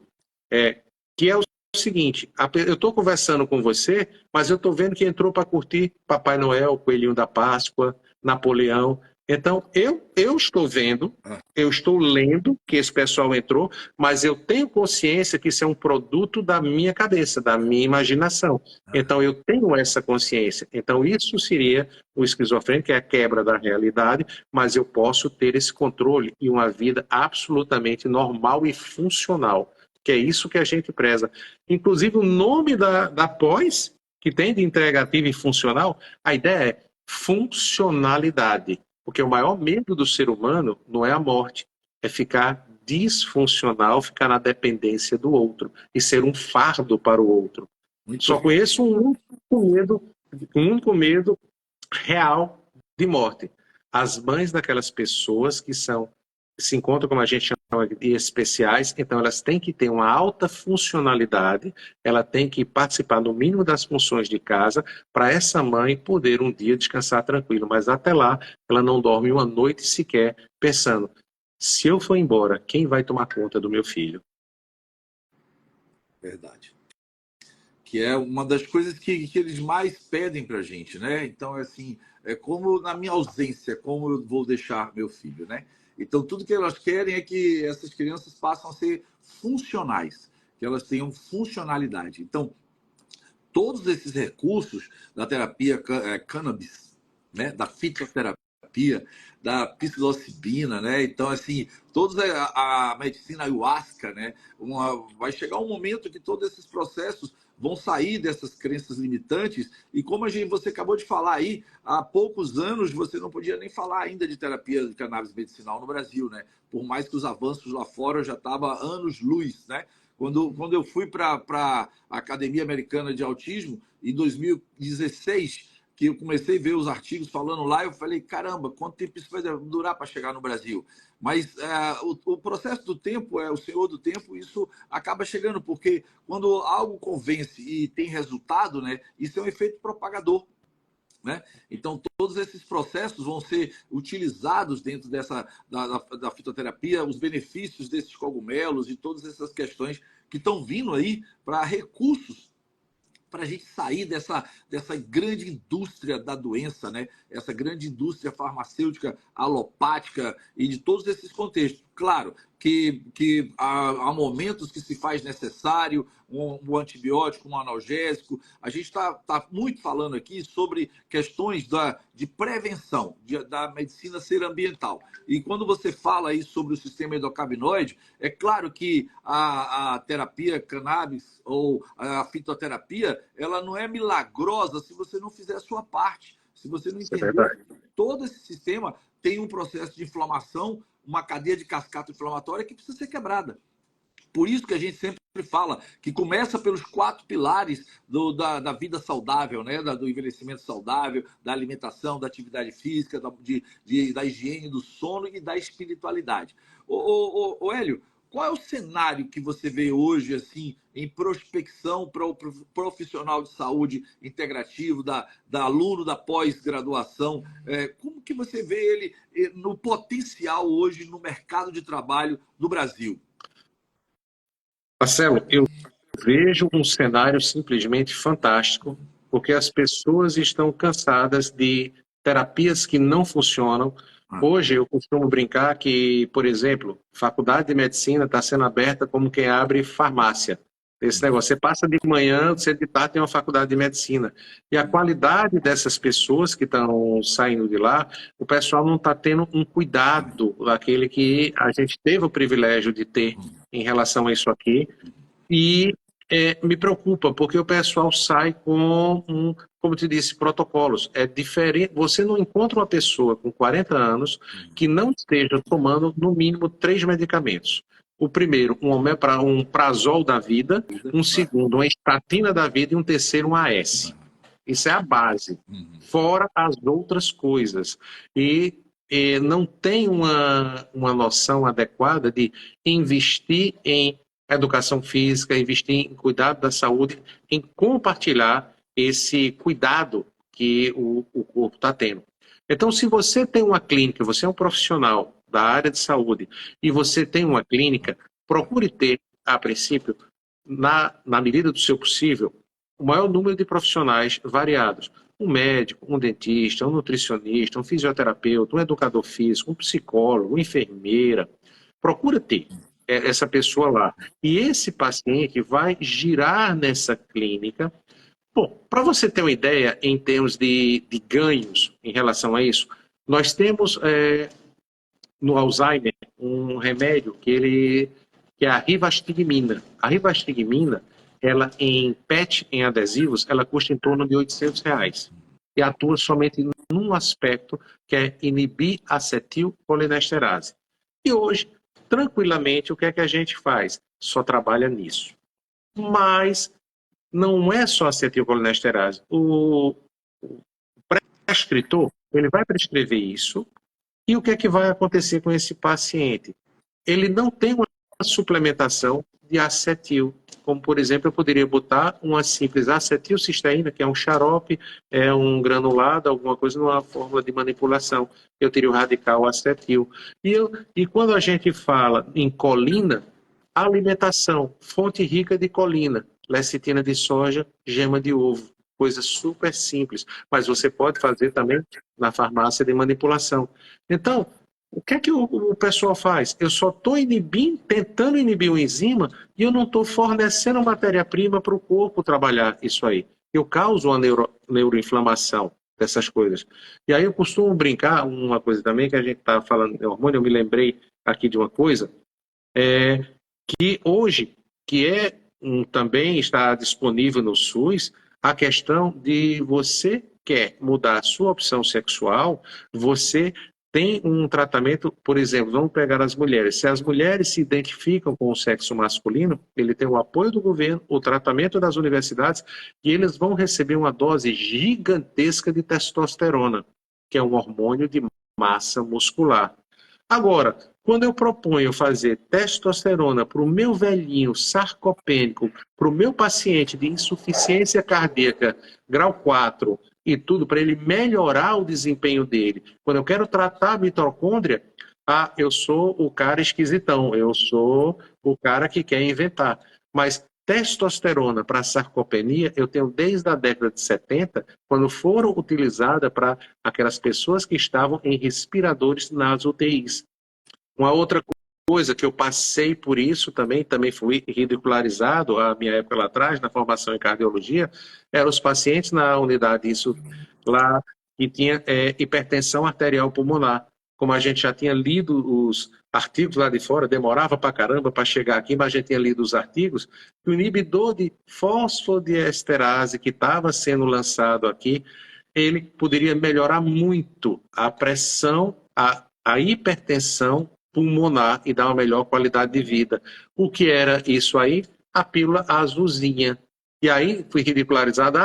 Que é o seguinte, eu estou conversando com você, mas eu estou vendo que entrou para curtir Papai Noel, Coelhinho da Páscoa, Napoleão. Então, eu estou vendo, eu estou lendo que esse pessoal entrou, mas eu tenho consciência que isso é um produto da minha cabeça, da minha imaginação. Então, eu tenho essa consciência. Então, isso seria o esquizofrênico, que é a quebra da realidade, mas eu posso ter esse controle e uma vida absolutamente normal e funcional, que é isso que a gente preza. Inclusive, o nome da pós, que tem de integrativa e funcional, a ideia é funcionalidade. Porque o maior medo do ser humano não é a morte, é ficar disfuncional, ficar na dependência do outro e ser um fardo para o outro. Só conheço um único medo real de morte. As mães daquelas pessoas que se encontram, como a gente chama de especiais, então elas têm que ter uma alta funcionalidade, ela tem que participar no mínimo das funções de casa, para essa mãe poder um dia descansar tranquilo, mas até lá ela não dorme uma noite sequer pensando, se eu for embora, quem vai tomar conta do meu filho? Verdade. Que é uma das coisas que eles mais pedem para a gente, né? Então, assim, é como na minha ausência, como eu vou deixar meu filho, né? Então, tudo que elas querem é que essas crianças passem a ser funcionais, que elas tenham funcionalidade. Então, todos esses recursos da terapia cannabis, né? Da fitoterapia, da psilocibina, né? Então, assim, toda a medicina ayahuasca, né? Vai chegar um momento que todos esses processos vão sair dessas crenças limitantes e como você acabou de falar aí, há poucos anos você não podia nem falar ainda de terapia de cannabis medicinal no Brasil, né? Por mais que os avanços lá fora já estavam anos-luz, né? Quando eu fui para a Academia Americana de Autismo, em 2016, que eu comecei a ver os artigos falando lá, eu falei, caramba, quanto tempo isso vai durar para chegar no Brasil? Mas o processo do tempo, o senhor do tempo, isso acaba chegando, porque quando algo convence e tem resultado, né, isso é um efeito propagador. Né? Então, todos esses processos vão ser utilizados dentro da fitoterapia, os benefícios desses cogumelos e todas essas questões que estão vindo aí para recursos para a gente sair dessa grande indústria da doença, né? Essa grande indústria farmacêutica alopática e de todos esses contextos. Claro que há momentos que se faz necessário um antibiótico, um analgésico. A gente está muito falando aqui sobre questões de prevenção, da medicina ser ambiental. E quando você fala aí sobre o sistema endocannabinoide, é claro que a terapia cannabis ou a fitoterapia, ela não é milagrosa se você não fizer a sua parte. Se você não entender, todo esse sistema tem um processo de inflamação, uma cadeia de cascata inflamatória que precisa ser quebrada. Por isso que a gente sempre fala que começa pelos 4 pilares da vida saudável, né? Do envelhecimento saudável, da alimentação, da atividade física, da higiene do sono e da espiritualidade. Hélio, qual é o cenário que você vê hoje, assim, em prospecção para o profissional de saúde integrativo, da aluno da pós-graduação? Como que você vê ele no potencial hoje no mercado de trabalho do Brasil? Marcelo, eu vejo um cenário simplesmente fantástico, porque as pessoas estão cansadas de terapias que não funcionam. Hoje eu costumo brincar que, por exemplo, faculdade de medicina está sendo aberta como quem abre farmácia. Esse negócio, você passa de manhã, você de tarde tem uma faculdade de medicina. E a qualidade dessas pessoas que estão saindo de lá, o pessoal não está tendo um cuidado daquele que a gente teve o privilégio de ter em relação a isso aqui. E me preocupa, porque o pessoal sai com, como te disse, protocolos. É diferente. Você não encontra uma pessoa com 40 anos que não esteja tomando, no mínimo, 3 medicamentos. O primeiro, um prazol da vida, um segundo, uma estatina da vida e um terceiro, um AS. Isso é a base. Fora as outras coisas. E não tem uma noção adequada de investir em educação física, investir em cuidado da saúde, em compartilhar esse cuidado que o corpo está tendo. Então, se você tem uma clínica, você é um profissional da área de saúde e você tem uma clínica, procure ter, a princípio, na medida do seu possível, o maior número de profissionais variados. Um médico, um dentista, um nutricionista, um fisioterapeuta, um educador físico, um psicólogo, uma enfermeira. Procura ter essa pessoa lá. E esse paciente vai girar nessa clínica. Bom, para você ter uma ideia em termos de ganhos em relação a isso, nós temos no Alzheimer um remédio que é a rivastigmina. A rivastigmina, ela em PET, em adesivos, ela custa em torno de R$ 800 e atua somente num aspecto, que é inibir acetilcolinesterase. E hoje, tranquilamente, o que é que a gente faz? Só trabalha nisso. Mas não é só acetilcolinesterase. O prescritor, ele vai prescrever isso, e o que é que vai acontecer com esse paciente? Ele não tem uma suplementação de acetil, como, por exemplo, eu poderia botar uma simples acetilcisteína, que é um xarope, é um granulado, alguma coisa numa fórmula de manipulação. Eu teria o radical acetil. E quando a gente fala em colina, alimentação, fonte rica de colina, lecitina de soja, gema de ovo, coisa super simples, mas você pode fazer também na farmácia de manipulação. Então, o que é que o pessoal faz? Eu só estou tentando inibir o enzima e eu não estou fornecendo matéria-prima para o corpo trabalhar isso aí. Eu causo uma neuroinflamação dessas coisas. E aí eu costumo brincar, uma coisa também que a gente está falando de hormônio, eu me lembrei aqui de uma coisa, que hoje, também está disponível no SUS, a questão de você quer mudar a sua opção sexual, você tem um tratamento, por exemplo, vamos pegar as mulheres. Se as mulheres se identificam com o sexo masculino, ele tem o apoio do governo, o tratamento das universidades, e eles vão receber uma dose gigantesca de testosterona, que é um hormônio de massa muscular. Agora, quando eu proponho fazer testosterona para o meu velhinho sarcopênico, para o meu paciente de insuficiência cardíaca grau 4, e tudo para ele melhorar o desempenho dele. Quando eu quero tratar a mitocôndria, eu sou o cara esquisitão, eu sou o cara que quer inventar. Mas testosterona para sarcopenia, eu tenho desde a década de 70, quando foram utilizadas para aquelas pessoas que estavam em respiradores nas UTIs. Uma outra coisa que eu passei por isso também fui ridicularizado a minha época lá atrás, na formação em cardiologia, eram os pacientes na unidade isso lá que tinha hipertensão arterial pulmonar. Como a gente já tinha lido os artigos lá de fora, demorava pra caramba para chegar aqui, mas a gente tinha lido os artigos, o inibidor de fosfodiesterase que estava sendo lançado aqui, ele poderia melhorar muito a pressão, a hipertensão pulmonar e dar uma melhor qualidade de vida. O que era isso aí? A pílula azulzinha. E aí fui ridicularizado,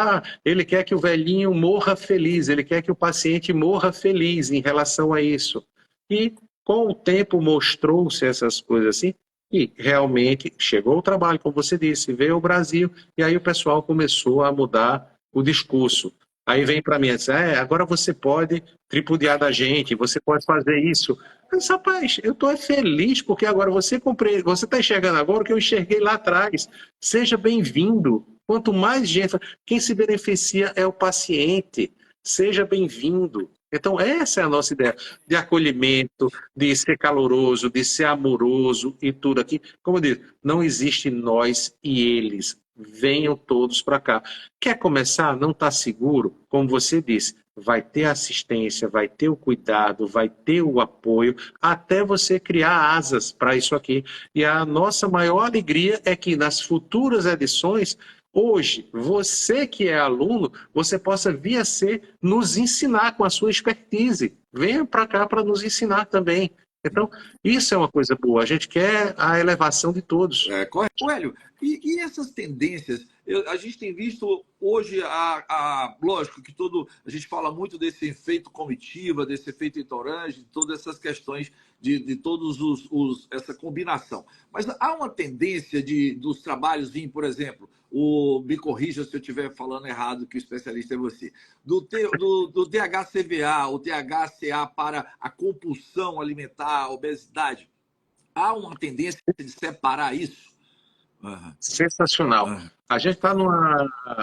ele quer que o velhinho morra feliz, ele quer que o paciente morra feliz em relação a isso. E com o tempo mostrou-se essas coisas assim, E realmente chegou o trabalho, como você disse, veio ao Brasil, e aí o pessoal começou a mudar o discurso. Aí vem para mim e diz, agora você pode tripudiar da gente, você pode fazer isso. Mas, rapaz, eu estou feliz porque agora você está enxergando agora o que eu enxerguei lá atrás. Seja bem-vindo. Quanto mais gente, quem se beneficia é o paciente. Seja bem-vindo. Então, essa é a nossa ideia de acolhimento, de ser caloroso, de ser amoroso e tudo aqui. Como eu disse, não existe nós e eles. Venham todos para cá. Quer começar? Não está seguro? Como você disse, vai ter assistência, vai ter o cuidado, vai ter o apoio, até você criar asas para isso aqui. E a nossa maior alegria é que nas futuras edições, hoje, você que é aluno, você possa vir a ser nos ensinar com a sua expertise. Venha para cá para nos ensinar também. Então, isso é uma coisa boa. A gente quer a elevação de todos. Correto. Hélio, e essas tendências? A gente tem visto hoje, lógico que a gente fala muito desse efeito comitiva, desse efeito entourage, de todas essas questões de todos essa combinação. Mas há uma tendência dos trabalhos vir, por exemplo, me corrija se eu estiver falando errado, que o especialista é você, do DHCVA, o DHCA para a compulsão alimentar, a obesidade. Há uma tendência de separar isso? Sensacional. A gente está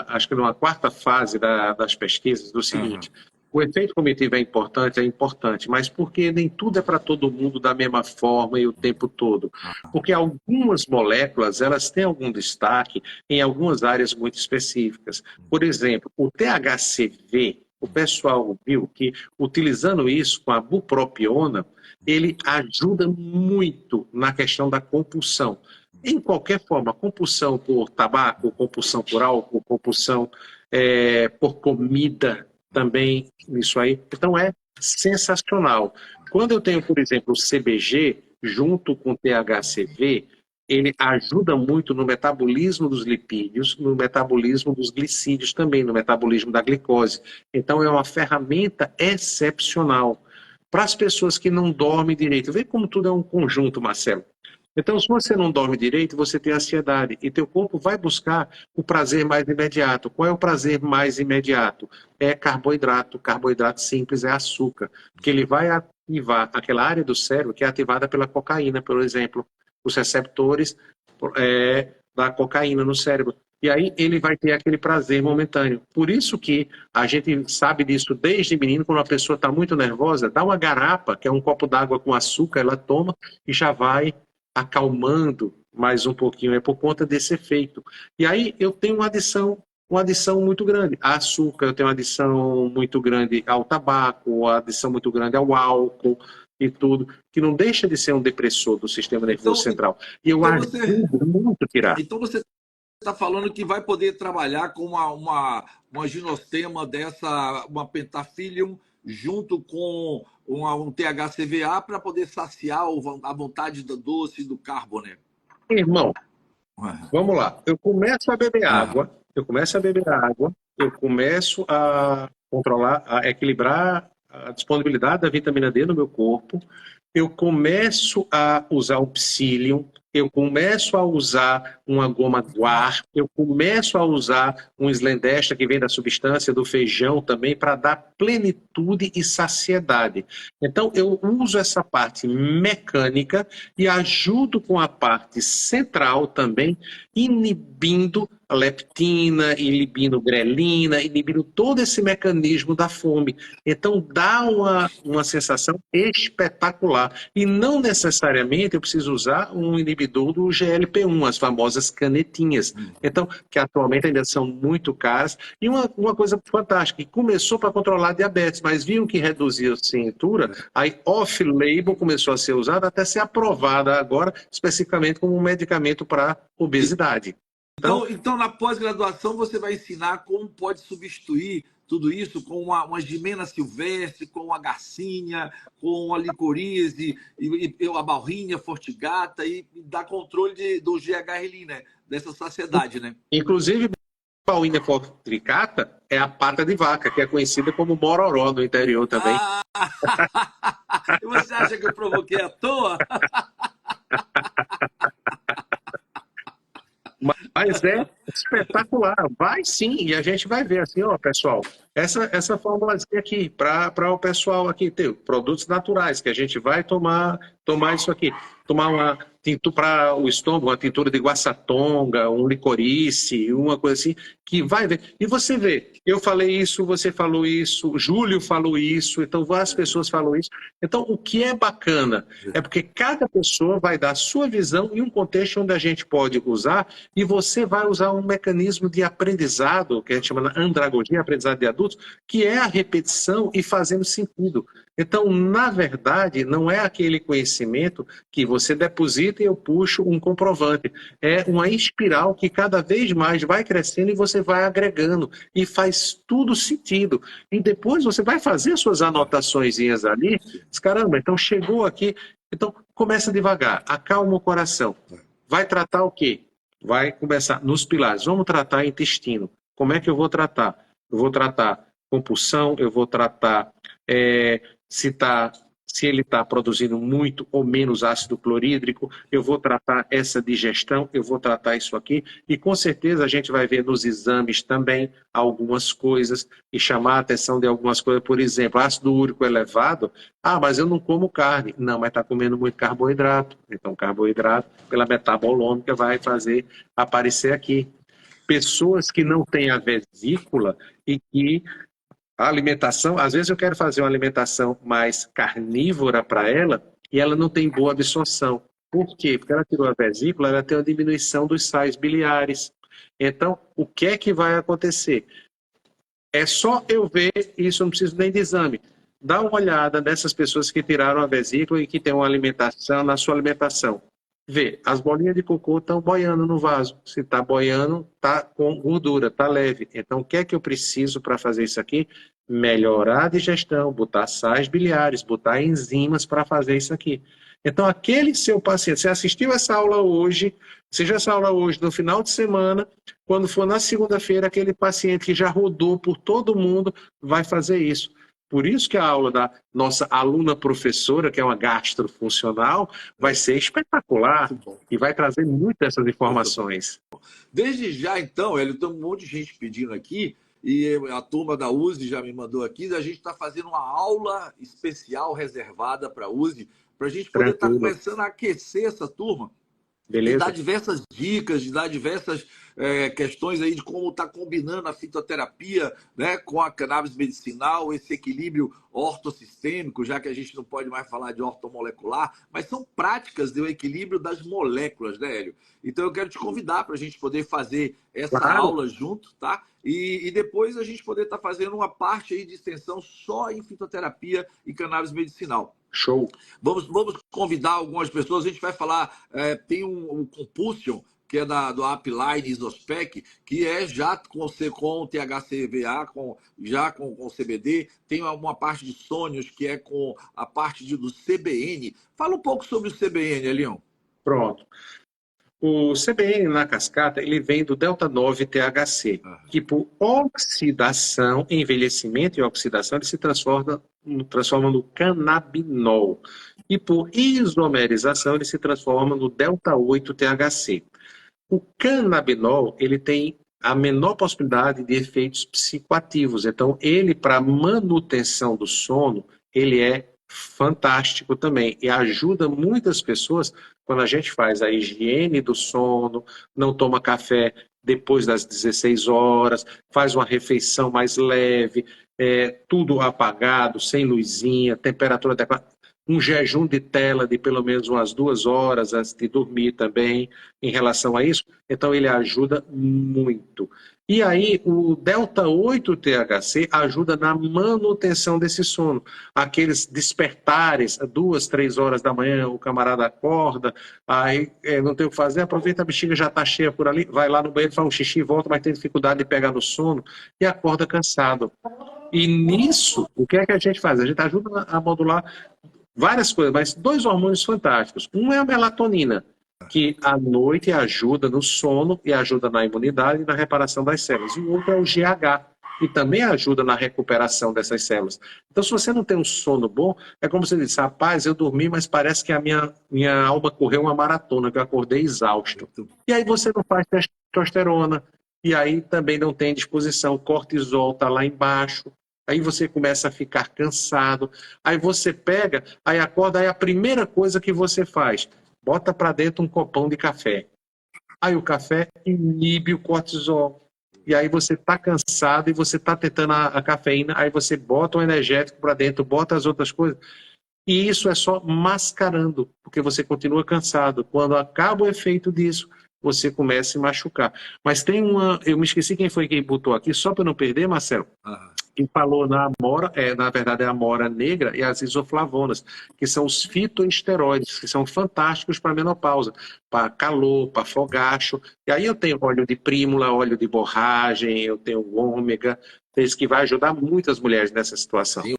acho que numa quarta fase das pesquisas do seguinte, o efeito cognitivo é importante, mas porque nem tudo é para todo mundo da mesma forma e o tempo todo. Porque algumas moléculas, elas têm algum destaque em algumas áreas muito específicas. Por exemplo, o THCV, o pessoal viu que, utilizando isso com a bupropiona, ele ajuda muito na questão da compulsão. Em qualquer forma, compulsão por tabaco, compulsão por álcool, compulsão por comida também, isso aí. Então é sensacional. Quando eu tenho, por exemplo, o CBG, junto com o THCV, ele ajuda muito no metabolismo dos lipídios, no metabolismo dos glicídios também, no metabolismo da glicose. Então é uma ferramenta excepcional. Para as pessoas que não dormem direito, vê como tudo é um conjunto, Marcelo. Então, se você não dorme direito, você tem ansiedade e teu corpo vai buscar o prazer mais imediato. Qual é o prazer mais imediato? É carboidrato. Carboidrato simples é açúcar, que ele vai ativar aquela área do cérebro que é ativada pela cocaína, por exemplo, os receptores da cocaína no cérebro. E aí ele vai ter aquele prazer momentâneo. Por isso que a gente sabe disso desde menino, quando a pessoa está muito nervosa, dá uma garapa, que é um copo d'água com açúcar, ela toma e já vai acalmando mais um pouquinho, é por conta desse efeito. E aí eu tenho uma adição muito grande. A açúcar, eu tenho uma adição muito grande ao tabaco, uma adição muito grande ao álcool e tudo, que não deixa de ser um depressor do sistema nervoso central. E eu ajudo muito a tirar. Então você está falando que vai poder trabalhar com uma ginostema dessa, uma pentafilium, junto com um THCVA para poder saciar a vontade do doce e do carbo, né? Irmão, vamos lá. Eu começo a beber água, eu começo a controlar, a equilibrar a disponibilidade da vitamina D no meu corpo, eu começo a usar o psyllium, eu começo a usar uma goma guar, eu começo a usar um slendestra que vem da substância do feijão também para dar plenitude e saciedade. Então eu uso essa parte mecânica e ajudo com a parte central também, inibindo a leptina, inibindo grelina, inibindo todo esse mecanismo da fome. Então dá uma sensação espetacular. E não necessariamente eu preciso usar um inibidor do GLP-1, as famosas canetinhas. Então, que atualmente ainda são muito caras. E uma coisa fantástica, que começou para controlar a diabetes, mas viram que reduzia a cintura, aí off-label começou a ser usada até ser aprovada agora, especificamente como um medicamento para obesidade. Então, na pós-graduação, você vai ensinar como pode substituir tudo isso com uma gimena silvestre, com uma garcinha, com a licorize, e a balrinha fortigata, e dar controle do GHRI, né? Dessa saciedade, né? Inclusive, a balrinha fortigata é a pata de vaca, que é conhecida como mororó no interior também. E você acha que eu provoquei à toa? Mas é espetacular, vai sim, e a gente vai ver assim, ó, pessoal, essa formulazinha aqui, para o pessoal aqui ter produtos naturais, que a gente vai tomar isso aqui, tomar uma tintura para o estômago, uma tintura de guaçatonga, um licorice, uma coisa assim, que vai ver. E você vê, eu falei isso, você falou isso, o Júlio falou isso, então várias pessoas falam isso. Então, o que é bacana é porque cada pessoa vai dar a sua visão em um contexto onde a gente pode usar, e você vai usar um mecanismo de aprendizado, que a gente chama de andragogia, aprendizado de adultos, que é a repetição e fazendo sentido. Então, na verdade, não é aquele conhecimento que você deposita e eu puxo um comprovante. É uma espiral que cada vez mais vai crescendo e você vai agregando e faz tudo sentido. E depois você vai fazer suas anotaçõezinhas ali, diz, caramba, então chegou aqui. Então, começa devagar, acalma o coração. Vai tratar o quê? Vai começar nos pilares. Vamos tratar intestino. Como é que eu vou tratar? Eu vou tratar compulsão, eu vou tratar se ele está produzindo muito ou menos ácido clorídrico, eu vou tratar essa digestão, eu vou tratar isso aqui, e com certeza a gente vai ver nos exames também algumas coisas e chamar a atenção de algumas coisas, por exemplo, ácido úrico elevado, mas eu não como carne. Não, mas está comendo muito carboidrato, então carboidrato pela metabolômica vai fazer aparecer aqui. Pessoas que não têm a vesícula e que a alimentação, às vezes eu quero fazer uma alimentação mais carnívora para ela e ela não tem boa absorção. Por quê? Porque ela tirou a vesícula, ela tem uma diminuição dos sais biliares. Então, o que é que vai acontecer? É só eu ver isso, não preciso nem de exame. Dá uma olhada nessas pessoas que tiraram a vesícula e que têm uma alimentação, na sua alimentação. Vê, as bolinhas de cocô estão boiando no vaso. Se está boiando, está com gordura, está leve. Então, o que é que eu preciso para fazer isso aqui? Melhorar a digestão, botar sais biliares, botar enzimas para fazer isso aqui. Então, aquele seu paciente, você assistiu essa aula hoje, seja essa aula hoje no final de semana, quando for na segunda-feira, aquele paciente que já rodou por todo mundo vai fazer isso. Por isso que a aula da nossa aluna professora, que é uma gastrofuncional, vai ser espetacular e vai trazer muitas dessas informações. Desde já, então, Hélio, tem um monte de gente pedindo aqui, e a turma da USE já me mandou aqui, a gente está fazendo uma aula especial reservada para a USE, para a gente poder estar começando a aquecer essa turma. Beleza. E dar diversas dicas, de dar diversas questões aí de como está combinando a fitoterapia, né, com a cannabis medicinal, esse equilíbrio ortossistêmico, já que a gente não pode mais falar de ortomolecular, mas são práticas do equilíbrio das moléculas, né, Hélio? Então eu quero te convidar para a gente poder fazer essa aula junto, tá? E depois a gente poder estar fazendo uma parte aí de extensão só em fitoterapia e cannabis medicinal. Show. Vamos convidar algumas pessoas. A gente vai falar, tem um Compulsion, que é do Upline Isospec, que é já com THCVA, já com CBD. Tem uma parte de Sonhos, que é com a parte do CBN. Fala um pouco sobre o CBN, Elião. Pronto. O CBN na cascata, ele vem do delta-9-THC, que por oxidação, envelhecimento e oxidação, ele se transforma no canabinol. E por isomerização, ele se transforma no delta-8-THC. O canabinol, ele tem a menor possibilidade de efeitos psicoativos. Então, ele, para manutenção do sono, ele é fantástico também e ajuda muitas pessoas quando a gente faz a higiene do sono, não toma café depois das 16 horas, faz uma refeição mais leve, tudo apagado, sem luzinha, temperatura adequada, um jejum de tela de pelo menos umas 2 horas antes de dormir também, em relação a isso. Então ele ajuda muito. E aí o delta-8-THC ajuda na manutenção desse sono. Aqueles despertares, 2, 3 horas da manhã, o camarada acorda, aí não tem o que fazer, aproveita, a bexiga já está cheia por ali, vai lá no banheiro, faz um xixi, volta, mas tem dificuldade de pegar no sono e acorda cansado. E nisso, o que é que a gente faz? A gente ajuda a modular várias coisas, mas 2 hormônios fantásticos. Um é a melatonina, que à noite ajuda no sono e ajuda na imunidade e na reparação das células. E o outro é o GH, e também ajuda na recuperação dessas células. Então, se você não tem um sono bom, é como você disse, rapaz, eu dormi, mas parece que a minha alma correu uma maratona, que eu acordei exausto. E aí você não faz testosterona, e aí também não tem disposição, o cortisol está lá embaixo, aí você começa a ficar cansado, aí você pega, aí acorda, aí a primeira coisa que você faz, bota para dentro um copão de café. Aí o café inibe o cortisol. E aí você está cansado e você está tentando a cafeína, aí você bota o energético para dentro, bota as outras coisas. E isso é só mascarando, porque você continua cansado. Quando acaba o efeito disso, você começa a se machucar. Mas tem uma... Eu me esqueci quem foi que botou aqui, só para não perder, Marcelo. Que falou na amora, na verdade é a amora negra e as isoflavonas, que são os fitoesteroides, que são fantásticos para menopausa, para calor, para fogacho. E aí eu tenho óleo de prímula, óleo de borragem, eu tenho ômega, isso que vai ajudar muitas mulheres nessa situação. Sim.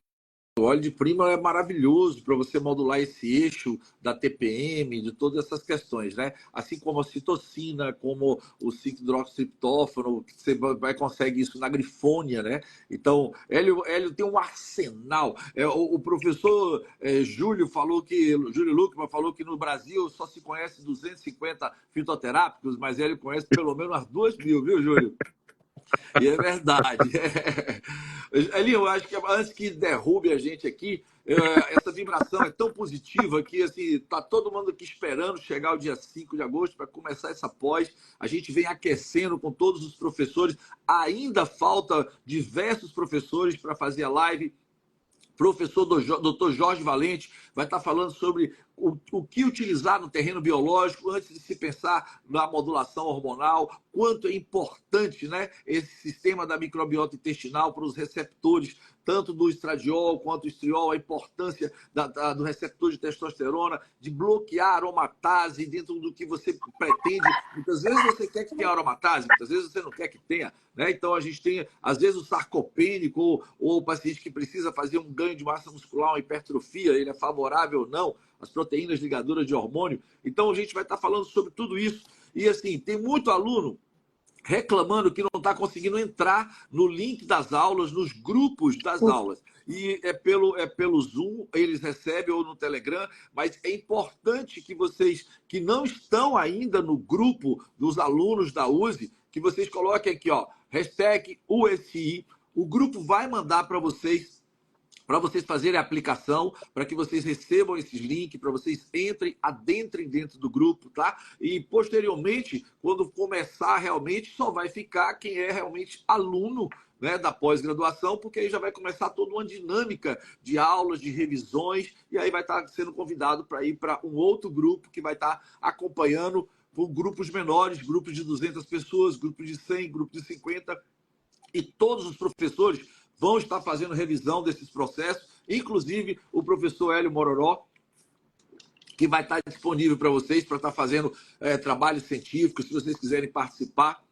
O óleo de prímula é maravilhoso para você modular esse eixo da TPM, de todas essas questões, né? Assim como a citocina, como o 5-hidroxitriptófano, que você consegue isso na grifônia, né? Então, Hélio tem um arsenal. O professor Júlio Luckman falou que no Brasil só se conhece 250 fitoterápicos, mas Hélio conhece pelo menos umas 2.000, viu, Júlio? E é verdade. Elinho, eu acho que antes que derrube a gente aqui, essa vibração é tão positiva que assim, tá todo mundo aqui esperando chegar o dia 5 de agosto para começar essa pós. A gente vem aquecendo com todos os professores. Ainda falta diversos professores para fazer a live. Professor Dr. Jorge Valente vai estar falando sobre o que utilizar no terreno biológico antes de se pensar na modulação hormonal, quanto é importante, né, esse sistema da microbiota intestinal para os receptores, tanto do estradiol quanto do estriol, a importância do receptor de testosterona, de bloquear a aromatase dentro do que você pretende. Muitas vezes você quer que tenha aromatase, muitas vezes você não quer que tenha, né? Então a gente tem, às vezes, o sarcopênico ou o paciente que precisa fazer um ganho de massa muscular, uma hipertrofia, ele é favorável ou não, as proteínas ligadoras de hormônio. Então a gente vai estar falando sobre tudo isso. E assim, tem muito aluno reclamando que não está conseguindo entrar no link das aulas, nos grupos das aulas. E é pelo Zoom, eles recebem, ou no Telegram, mas é importante que vocês que não estão ainda no grupo dos alunos da USE, que vocês coloquem aqui, ó, #USI, o grupo vai mandar para vocês fazerem a aplicação, para que vocês recebam esses links, para vocês adentrem dentro do grupo, tá? E, posteriormente, quando começar realmente, só vai ficar quem é realmente aluno, né, da pós-graduação, porque aí já vai começar toda uma dinâmica de aulas, de revisões, e aí vai estar sendo convidado para ir para um outro grupo que vai estar acompanhando por grupos menores, grupos de 200 pessoas, grupos de 100, grupos de 50, e todos os professores vão estar fazendo revisão desses processos, inclusive o professor Hélio Mororó, que vai estar disponível para vocês, para estar fazendo trabalhos científicos, se vocês quiserem participar.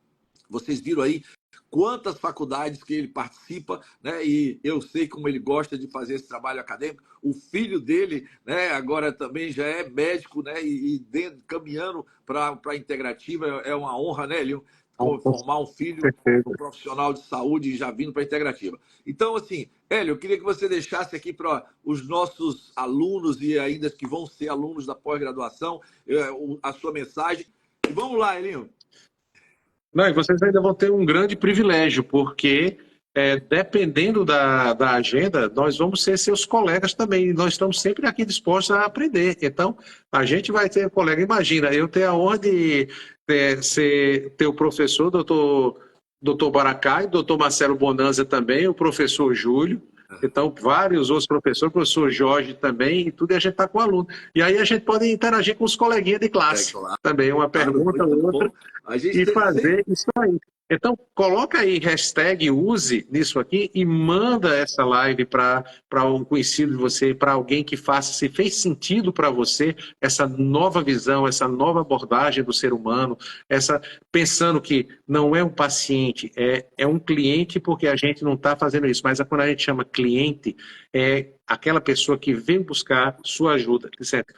Vocês viram aí quantas faculdades que ele participa, né? E eu sei como ele gosta de fazer esse trabalho acadêmico. O filho dele, né, agora também já é médico, né? E caminhando para a integrativa, é uma honra, né, Elion? Formar um filho, um profissional de saúde já vindo para a integrativa. Então, assim, Hélio, eu queria que você deixasse aqui para os nossos alunos e ainda que vão ser alunos da pós-graduação, a sua mensagem. E vamos lá, Elinho. Não, e vocês ainda vão ter um grande privilégio, porque dependendo da agenda, nós vamos ser seus colegas também. Nós estamos sempre aqui dispostos a aprender. Então, a gente vai ter colega. Imagina, eu ter a honra de ter o professor, doutor Baracai, doutor Marcelo Bonanza também, o professor Júlio. Então, vários outros professores, o professor Jorge também, e tudo, e a gente está com o aluno. E aí a gente pode interagir com os coleguinhas de classe. Também, uma pergunta ou outra, e fazer isso aí. Então, coloca aí #use nisso aqui e manda essa live para um conhecido de você, para alguém que faça, se fez sentido para você, essa nova visão, essa nova abordagem do ser humano, pensando que não é um paciente, é um cliente, porque a gente não está fazendo isso, mas quando a gente chama cliente, é aquela pessoa que veio buscar sua ajuda, certo?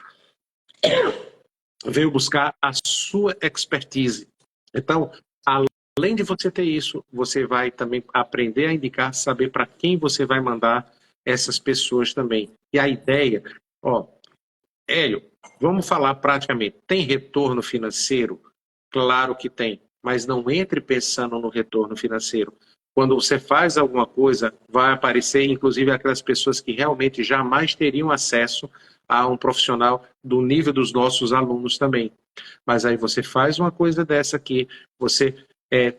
Veio buscar a sua expertise. Então, além de você ter isso, você vai também aprender a indicar, saber para quem você vai mandar essas pessoas também. E a ideia, ó, Hélio, vamos falar praticamente, tem retorno financeiro? Claro que tem, mas não entre pensando no retorno financeiro. Quando você faz alguma coisa, vai aparecer, inclusive, aquelas pessoas que realmente jamais teriam acesso a um profissional do nível dos nossos alunos também. Mas aí você faz uma coisa dessa aqui, você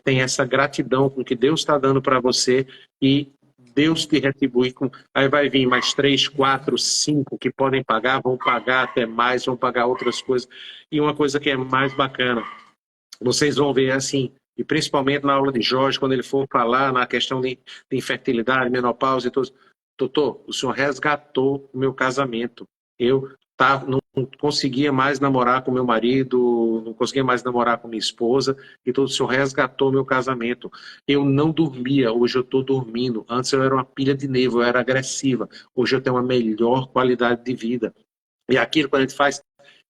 tem essa gratidão com o que Deus está dando para você e Deus te retribui com. Aí vai vir mais 3, 4, 5 que podem pagar, vão pagar até mais, vão pagar outras coisas. E uma coisa que é mais bacana, vocês vão ver assim, e principalmente na aula de Jorge, quando ele for falar na questão de infertilidade, menopausa e tudo. Doutor, o senhor resgatou o meu casamento. Eu não conseguia mais namorar com meu marido, não conseguia mais namorar com minha esposa, e todo o senhor resgatou meu casamento. Eu não dormia, hoje eu estou dormindo. Antes eu era uma pilha de nervo, eu era agressiva. Hoje eu tenho uma melhor qualidade de vida. E aquilo que a gente faz,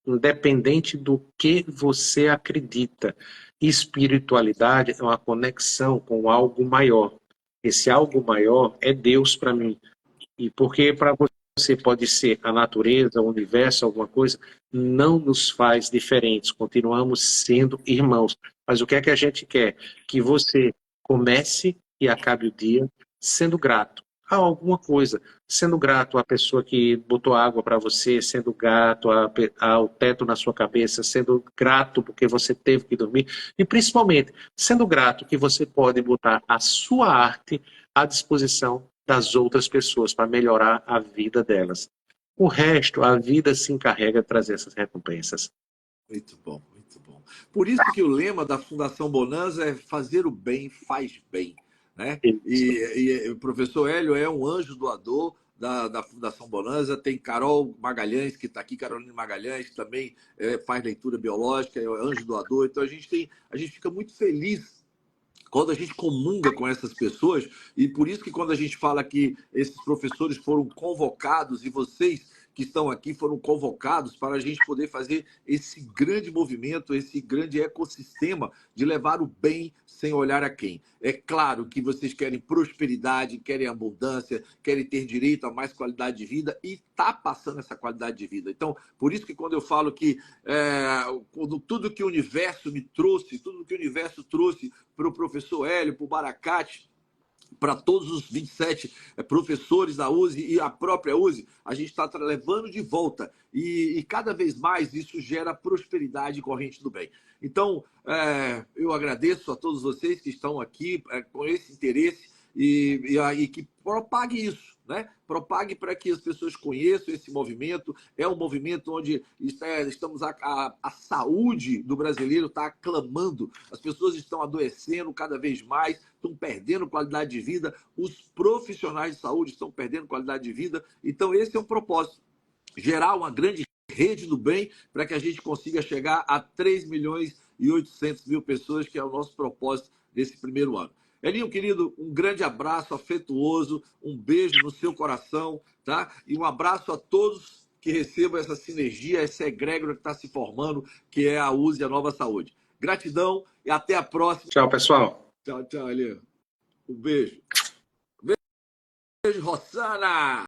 independente do que você acredita, espiritualidade é uma conexão com algo maior. Esse algo maior é Deus para mim. E porque para você pode ser a natureza, o universo, alguma coisa, não nos faz diferentes, continuamos sendo irmãos. Mas o que é que a gente quer? Que você comece e acabe o dia sendo grato a alguma coisa, sendo grato à pessoa que botou água para você, sendo grato ao teto na sua cabeça, sendo grato porque você teve que dormir, e principalmente sendo grato que você pode botar a sua arte à disposição das outras pessoas para melhorar a vida delas. O resto, a vida se encarrega de trazer essas recompensas. Muito bom, muito bom. Por isso que o lema da Fundação Bonanza é fazer o bem, faz bem. Né? E o professor Hélio é um anjo doador da Fundação Bonanza. Tem Carol Magalhães, que está aqui, Carolina Magalhães, que também faz leitura biológica, é anjo doador. Então a gente fica muito feliz quando a gente comunga com essas pessoas, e por isso que quando a gente fala que esses professores foram convocados e vocês que estão aqui foram convocados para a gente poder fazer esse grande movimento, esse grande ecossistema de levar o bem sem olhar a quem. É claro que vocês querem prosperidade, querem abundância, querem ter direito a mais qualidade de vida e está passando essa qualidade de vida. Então, por isso que quando eu falo que tudo que o universo me trouxe, tudo que o universo trouxe para o professor Hélio, para o Baracate, para todos os 27 professores da USE e a própria USE, a gente está levando de volta. E cada vez mais isso gera prosperidade e corrente do bem. Então, eu agradeço a todos vocês que estão aqui com esse interesse e que propague isso. Né? Propague para que as pessoas conheçam esse movimento. É um movimento onde estamos a saúde do brasileiro está aclamando. As pessoas estão adoecendo cada vez mais, estão perdendo qualidade de vida. Os profissionais de saúde estão perdendo qualidade de vida. Então, esse é um propósito. Gerar uma grande rede do bem para que a gente consiga chegar a 3.800.000 pessoas, que é o nosso propósito desse primeiro ano. Elinho, querido, um grande abraço afetuoso, um beijo no seu coração, tá? E um abraço a todos que recebam essa sinergia, essa egrégora que está se formando, que é a USE e a Nova Saúde. Gratidão e até a próxima. Tchau, pessoal. Tchau, Elinho. Um beijo. Beijo, Rossana!